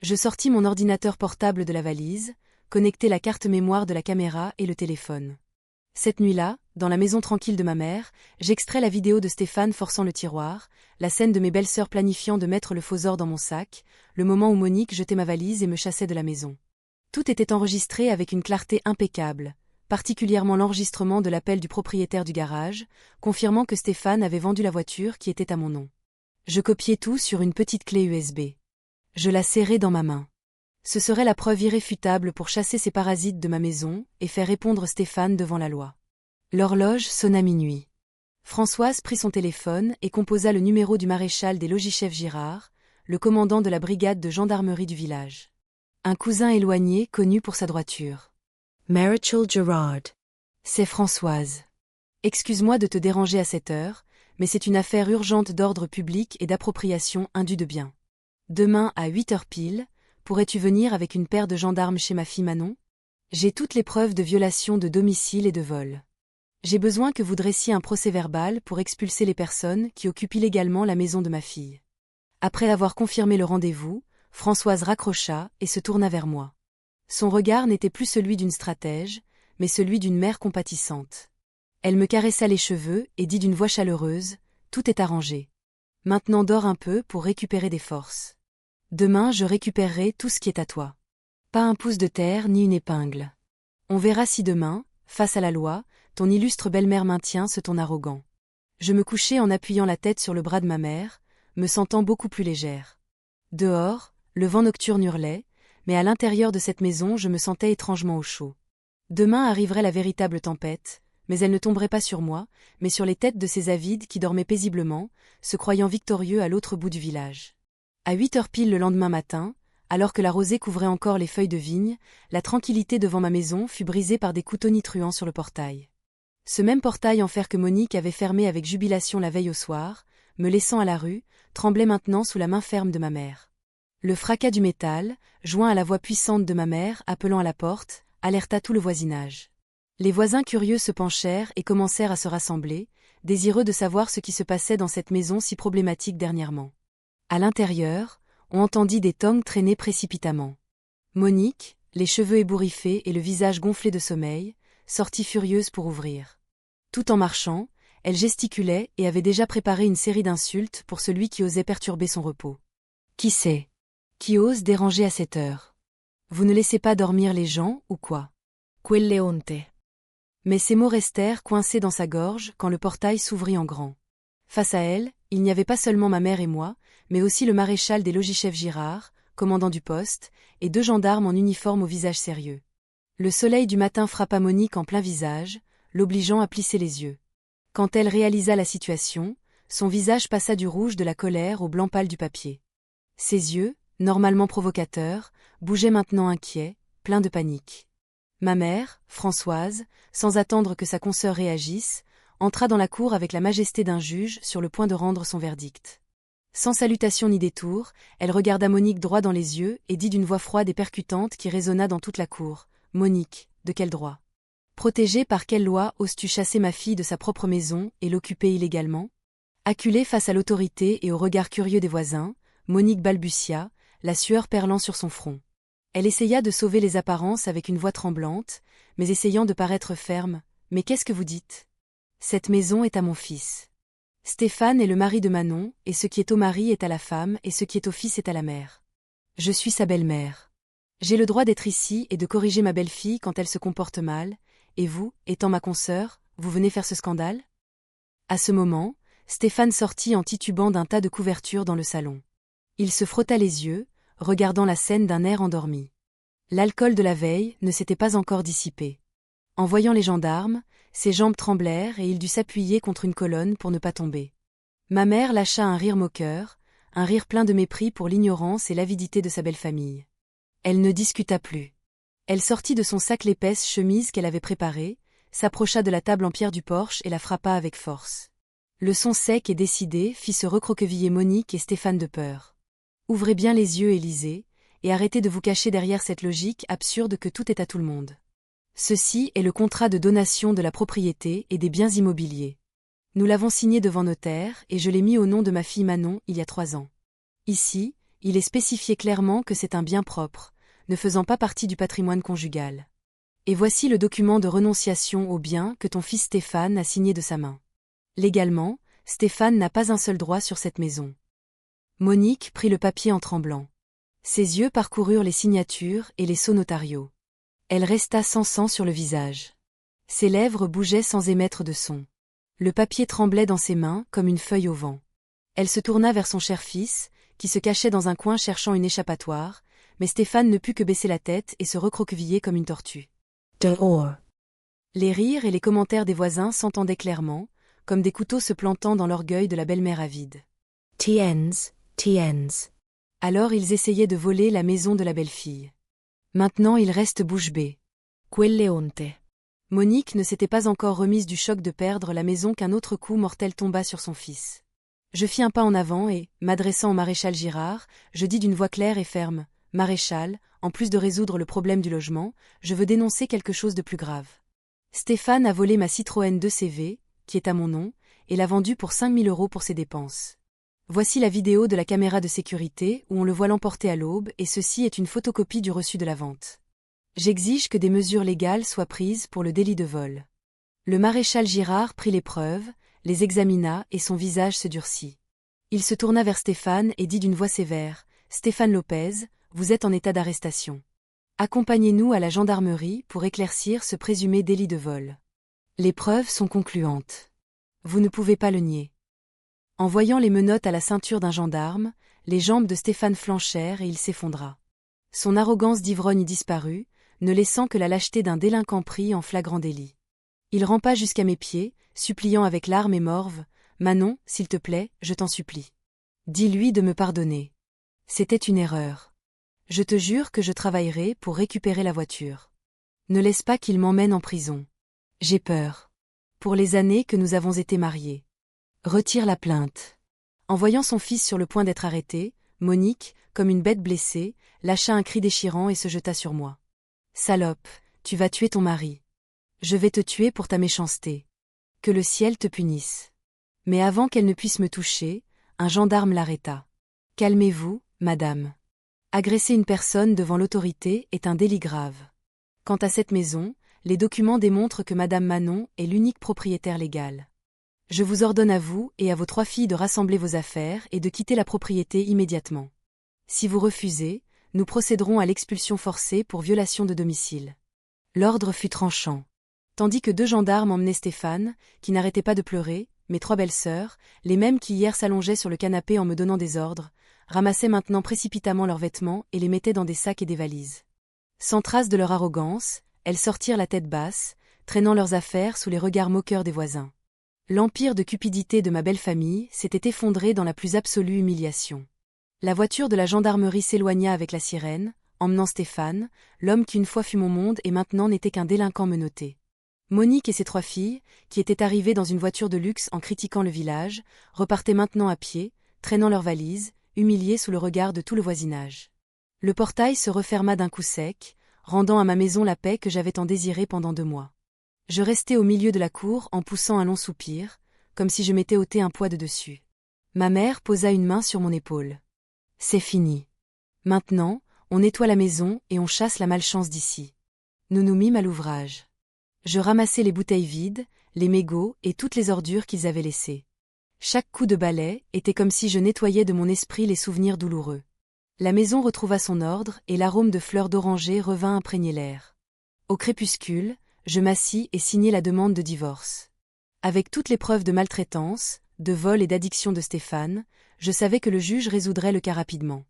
Je sortis mon ordinateur portable de la valise, connectai la carte mémoire de la caméra et le téléphone. Cette nuit-là, dans la maison tranquille de ma mère, j'extrais la vidéo de Stéphane forçant le tiroir, la scène de mes belles-sœurs planifiant de mettre le Fosor dans mon sac, le moment où Monique jetait ma valise et me chassait de la maison. Tout était enregistré avec une clarté impeccable, particulièrement l'enregistrement de l'appel du propriétaire du garage, confirmant que Stéphane avait vendu la voiture qui était à mon nom. Je copiai tout sur une petite clé USB. Je la serrai dans ma main. Ce serait la preuve irréfutable pour chasser ces parasites de ma maison et faire répondre Stéphane devant la loi. L'horloge sonna minuit. Françoise prit son téléphone et composa le numéro du maréchal des logis-chefs Girard, le commandant de la brigade de gendarmerie du village. Un cousin éloigné connu pour sa droiture. Maréchal Girard. C'est Françoise. Excuse-moi de te déranger à cette heure, mais c'est une affaire urgente d'ordre public et d'appropriation indue de biens. Demain à 8h pile, pourrais-tu venir avec une paire de gendarmes chez ma fille Manon? J'ai toutes les preuves de violation de domicile et de vol. J'ai besoin que vous dressiez un procès-verbal pour expulser les personnes qui occupent illégalement la maison de ma fille. Après avoir confirmé le rendez-vous, Françoise raccrocha et se tourna vers moi. Son regard n'était plus celui d'une stratège, mais celui d'une mère compatissante. Elle me caressa les cheveux et dit d'une voix chaleureuse « Tout est arrangé. Maintenant dors un peu pour récupérer des forces. » Demain je récupérerai tout ce qui est à toi. Pas un pouce de terre ni une épingle. On verra si demain, face à la loi, ton illustre belle-mère maintient ce ton arrogant. Je me couchai en appuyant la tête sur le bras de ma mère, me sentant beaucoup plus légère. Dehors, le vent nocturne hurlait, mais à l'intérieur de cette maison je me sentais étrangement au chaud. Demain arriverait la véritable tempête, mais elle ne tomberait pas sur moi, mais sur les têtes de ces avides qui dormaient paisiblement, se croyant victorieux à l'autre bout du village. À 8 heures pile le lendemain matin, alors que la rosée couvrait encore les feuilles de vigne, la tranquillité devant ma maison fut brisée par des coups tonitruants sur le portail. Ce même portail en fer que Monique avait fermé avec jubilation la veille au soir, me laissant à la rue, tremblait maintenant sous la main ferme de ma mère. Le fracas du métal, joint à la voix puissante de ma mère appelant à la porte, alerta tout le voisinage. Les voisins curieux se penchèrent et commencèrent à se rassembler, désireux de savoir ce qui se passait dans cette maison si problématique dernièrement. À l'intérieur, on entendit des tongs traîner précipitamment. Monique, les cheveux ébouriffés et le visage gonflé de sommeil, sortit furieuse pour ouvrir. Tout en marchant, elle gesticulait et avait déjà préparé une série d'insultes pour celui qui osait perturber son repos. Qui c'est? Qui ose déranger à cette heure? Vous ne laissez pas dormir les gens, ou quoi? Quelle honte. Mais ces mots restèrent coincés dans sa gorge quand le portail s'ouvrit en grand. Face à elle, il n'y avait pas seulement ma mère et moi, mais aussi le maréchal des logis-chefs Girard, commandant du poste, et 2 gendarmes en uniforme au visage sérieux. Le soleil du matin frappa Monique en plein visage, l'obligeant à plisser les yeux. Quand elle réalisa la situation, son visage passa du rouge de la colère au blanc pâle du papier. Ses yeux, normalement provocateurs, bougeaient maintenant inquiets, pleins de panique. Ma mère, Françoise, sans attendre que sa consoeur réagisse, entra dans la cour avec la majesté d'un juge sur le point de rendre son verdict. Sans salutation ni détour, elle regarda Monique droit dans les yeux et dit d'une voix froide et percutante qui résonna dans toute la cour. « Monique, de quel droit? Protégée par quelle loi oses-tu chasser ma fille de sa propre maison et l'occuper illégalement ?» Acculée face à l'autorité et au regard curieux des voisins, Monique balbutia, la sueur perlant sur son front. Elle essaya de sauver les apparences avec une voix tremblante, mais essayant de paraître ferme. « Mais qu'est-ce que vous dites? Cette maison est à mon fils. Stéphane est le mari de Manon, et ce qui est au mari est à la femme, et ce qui est au fils est à la mère. Je suis sa belle-mère. J'ai le droit d'être ici et de corriger ma belle-fille quand elle se comporte mal, et vous, étant ma consoeur, vous venez faire ce scandale ?» À ce moment, Stéphane sortit en titubant d'un tas de couvertures dans le salon. Il se frotta les yeux, regardant la scène d'un air endormi. L'alcool de la veille ne s'était pas encore dissipé. En voyant les gendarmes, ses jambes tremblèrent et il dut s'appuyer contre une colonne pour ne pas tomber. Ma mère lâcha un rire moqueur, un rire plein de mépris pour l'ignorance et l'avidité de sa belle famille. Elle ne discuta plus. Elle sortit de son sac l'épaisse chemise qu'elle avait préparée, s'approcha de la table en pierre du porche et la frappa avec force. Le son sec et décidé fit se recroqueviller Monique et Stéphane de peur. « Ouvrez bien les yeux et lisez, et arrêtez de vous cacher derrière cette logique absurde que tout est à tout le monde. Ceci est le contrat de donation de la propriété et des biens immobiliers. Nous l'avons signé devant notaire et je l'ai mis au nom de ma fille Manon il y a 3 ans. Ici, il est spécifié clairement que c'est un bien propre, ne faisant pas partie du patrimoine conjugal. Et voici le document de renonciation au bien que ton fils Stéphane a signé de sa main. Légalement, Stéphane n'a pas un seul droit sur cette maison. » Monique prit le papier en tremblant. Ses yeux parcoururent les signatures et les sceaux notariaux. Elle resta sans sang sur le visage. Ses lèvres bougeaient sans émettre de son. Le papier tremblait dans ses mains comme une feuille au vent. Elle se tourna vers son cher fils, qui se cachait dans un coin cherchant une échappatoire, mais Stéphane ne put que baisser la tête et se recroqueviller comme une tortue. Dehors. Les rires et les commentaires des voisins s'entendaient clairement, comme des couteaux se plantant dans l'orgueil de la belle-mère avide. Tiens. Alors ils essayaient de voler la maison de la belle-fille. Maintenant il reste bouche bée. Quelle honte. Monique ne s'était pas encore remise du choc de perdre la maison qu'un autre coup mortel tomba sur son fils. Je fis un pas en avant et, m'adressant au maréchal Girard, je dis d'une voix claire et ferme, « Maréchal, en plus de résoudre le problème du logement, je veux dénoncer quelque chose de plus grave. Stéphane a volé ma Citroën 2CV, qui est à mon nom, et l'a vendue pour 5 000 € pour ses dépenses. Voici la vidéo de la caméra de sécurité où on le voit l'emporter à l'aube et ceci est une photocopie du reçu de la vente. J'exige que des mesures légales soient prises pour le délit de vol. » Le maréchal Girard prit les preuves, les examina et son visage se durcit. Il se tourna vers Stéphane et dit d'une voix sévère, « Stéphane Lopez, vous êtes en état d'arrestation. Accompagnez-nous à la gendarmerie pour éclaircir ce présumé délit de vol. Les preuves sont concluantes. Vous ne pouvez pas le nier. En voyant les menottes à la ceinture d'un gendarme, les jambes de Stéphane flanchèrent et il s'effondra. Son arrogance d'ivrogne disparut, ne laissant que la lâcheté d'un délinquant pris en flagrant délit. Il rampa jusqu'à mes pieds, suppliant avec larmes et morve, « Manon, s'il te plaît, je t'en supplie. Dis-lui de me pardonner. C'était une erreur. Je te jure que je travaillerai pour récupérer la voiture. Ne laisse pas qu'il m'emmène en prison. J'ai peur. Pour les années que nous avons été mariés. Retire la plainte. » En voyant son fils sur le point d'être arrêté, Monique, comme une bête blessée, lâcha un cri déchirant et se jeta sur moi. « Salope, tu vas tuer ton mari. Je vais te tuer pour ta méchanceté. Que le ciel te punisse. » Mais avant qu'elle ne puisse me toucher, un gendarme l'arrêta. « Calmez-vous, madame. Agresser une personne devant l'autorité est un délit grave. Quant à cette maison, les documents démontrent que madame Manon est l'unique propriétaire légale. Je vous ordonne à vous et à vos 3 filles de rassembler vos affaires et de quitter la propriété immédiatement. Si vous refusez, nous procéderons à l'expulsion forcée pour violation de domicile. » L'ordre fut tranchant. Tandis que 2 gendarmes emmenaient Stéphane, qui n'arrêtait pas de pleurer, mes 3 belles-sœurs, les mêmes qui hier s'allongeaient sur le canapé en me donnant des ordres, ramassaient maintenant précipitamment leurs vêtements et les mettaient dans des sacs et des valises. Sans trace de leur arrogance, elles sortirent la tête basse, traînant leurs affaires sous les regards moqueurs des voisins. L'empire de cupidité de ma belle famille s'était effondré dans la plus absolue humiliation. La voiture de la gendarmerie s'éloigna avec la sirène, emmenant Stéphane, l'homme qui une fois fut mon monde et maintenant n'était qu'un délinquant menotté. Monique et ses 3 filles, qui étaient arrivées dans une voiture de luxe en critiquant le village, repartaient maintenant à pied, traînant leurs valises, humiliées sous le regard de tout le voisinage. Le portail se referma d'un coup sec, rendant à ma maison la paix que j'avais tant désirée pendant 2 mois. Je restai au milieu de la cour en poussant un long soupir, comme si je m'étais ôté un poids de dessus. Ma mère posa une main sur mon épaule. « C'est fini. Maintenant, on nettoie la maison et on chasse la malchance d'ici. » Nous nous mîmes à l'ouvrage. Je ramassai les bouteilles vides, les mégots et toutes les ordures qu'ils avaient laissées. Chaque coup de balai était comme si je nettoyais de mon esprit les souvenirs douloureux. La maison retrouva son ordre et l'arôme de fleurs d'oranger revint imprégner l'air. Au crépuscule, je m'assis et signai la demande de divorce. Avec toutes les preuves de maltraitance, de vol et d'addiction de Stéphane, je savais que le juge résoudrait le cas rapidement.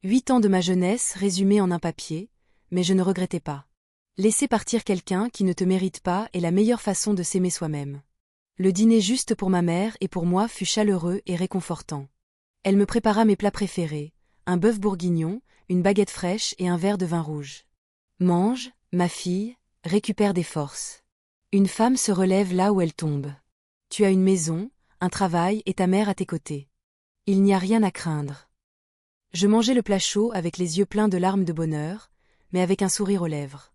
8 ans de ma jeunesse résumés en un papier, mais je ne regrettais pas. Laisser partir quelqu'un qui ne te mérite pas est la meilleure façon de s'aimer soi-même. Le dîner juste pour ma mère et pour moi fut chaleureux et réconfortant. Elle me prépara mes plats préférés, un bœuf bourguignon, une baguette fraîche et un verre de vin rouge. « Mange, ma fille, récupère des forces. Une femme se relève là où elle tombe. Tu as une maison, un travail et ta mère à tes côtés. Il n'y a rien à craindre. » Je mangeai le plat chaud avec les yeux pleins de larmes de bonheur, mais avec un sourire aux lèvres.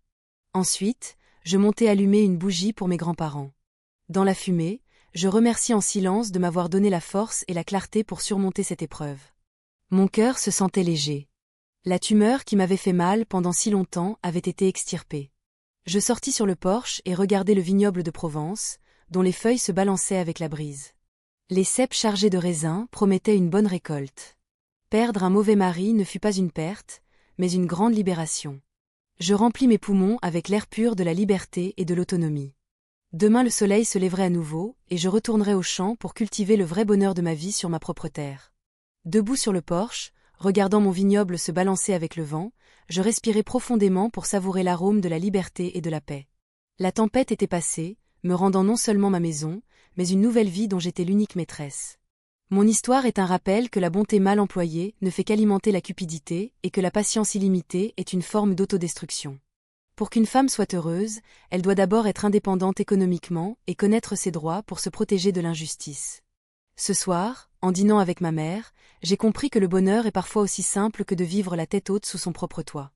Ensuite, je montai allumer une bougie pour mes grands-parents. Dans la fumée, je remerciai en silence de m'avoir donné la force et la clarté pour surmonter cette épreuve. Mon cœur se sentait léger. La tumeur qui m'avait fait mal pendant si longtemps avait été extirpée. Je sortis sur le porche et regardai le vignoble de Provence, dont les feuilles se balançaient avec la brise. Les ceps chargés de raisins promettaient une bonne récolte. Perdre un mauvais mari ne fut pas une perte, mais une grande libération. Je remplis mes poumons avec l'air pur de la liberté et de l'autonomie. Demain le soleil se lèverait à nouveau, et je retournerai au champ pour cultiver le vrai bonheur de ma vie sur ma propre terre. Debout sur le porche, regardant mon vignoble se balancer avec le vent, je respirais profondément pour savourer l'arôme de la liberté et de la paix. La tempête était passée, me rendant non seulement ma maison, mais une nouvelle vie dont j'étais l'unique maîtresse. Mon histoire est un rappel que la bonté mal employée ne fait qu'alimenter la cupidité et que la patience illimitée est une forme d'autodestruction. Pour qu'une femme soit heureuse, elle doit d'abord être indépendante économiquement et connaître ses droits pour se protéger de l'injustice. Ce soir, en dînant avec ma mère, j'ai compris que le bonheur est parfois aussi simple que de vivre la tête haute sous son propre toit.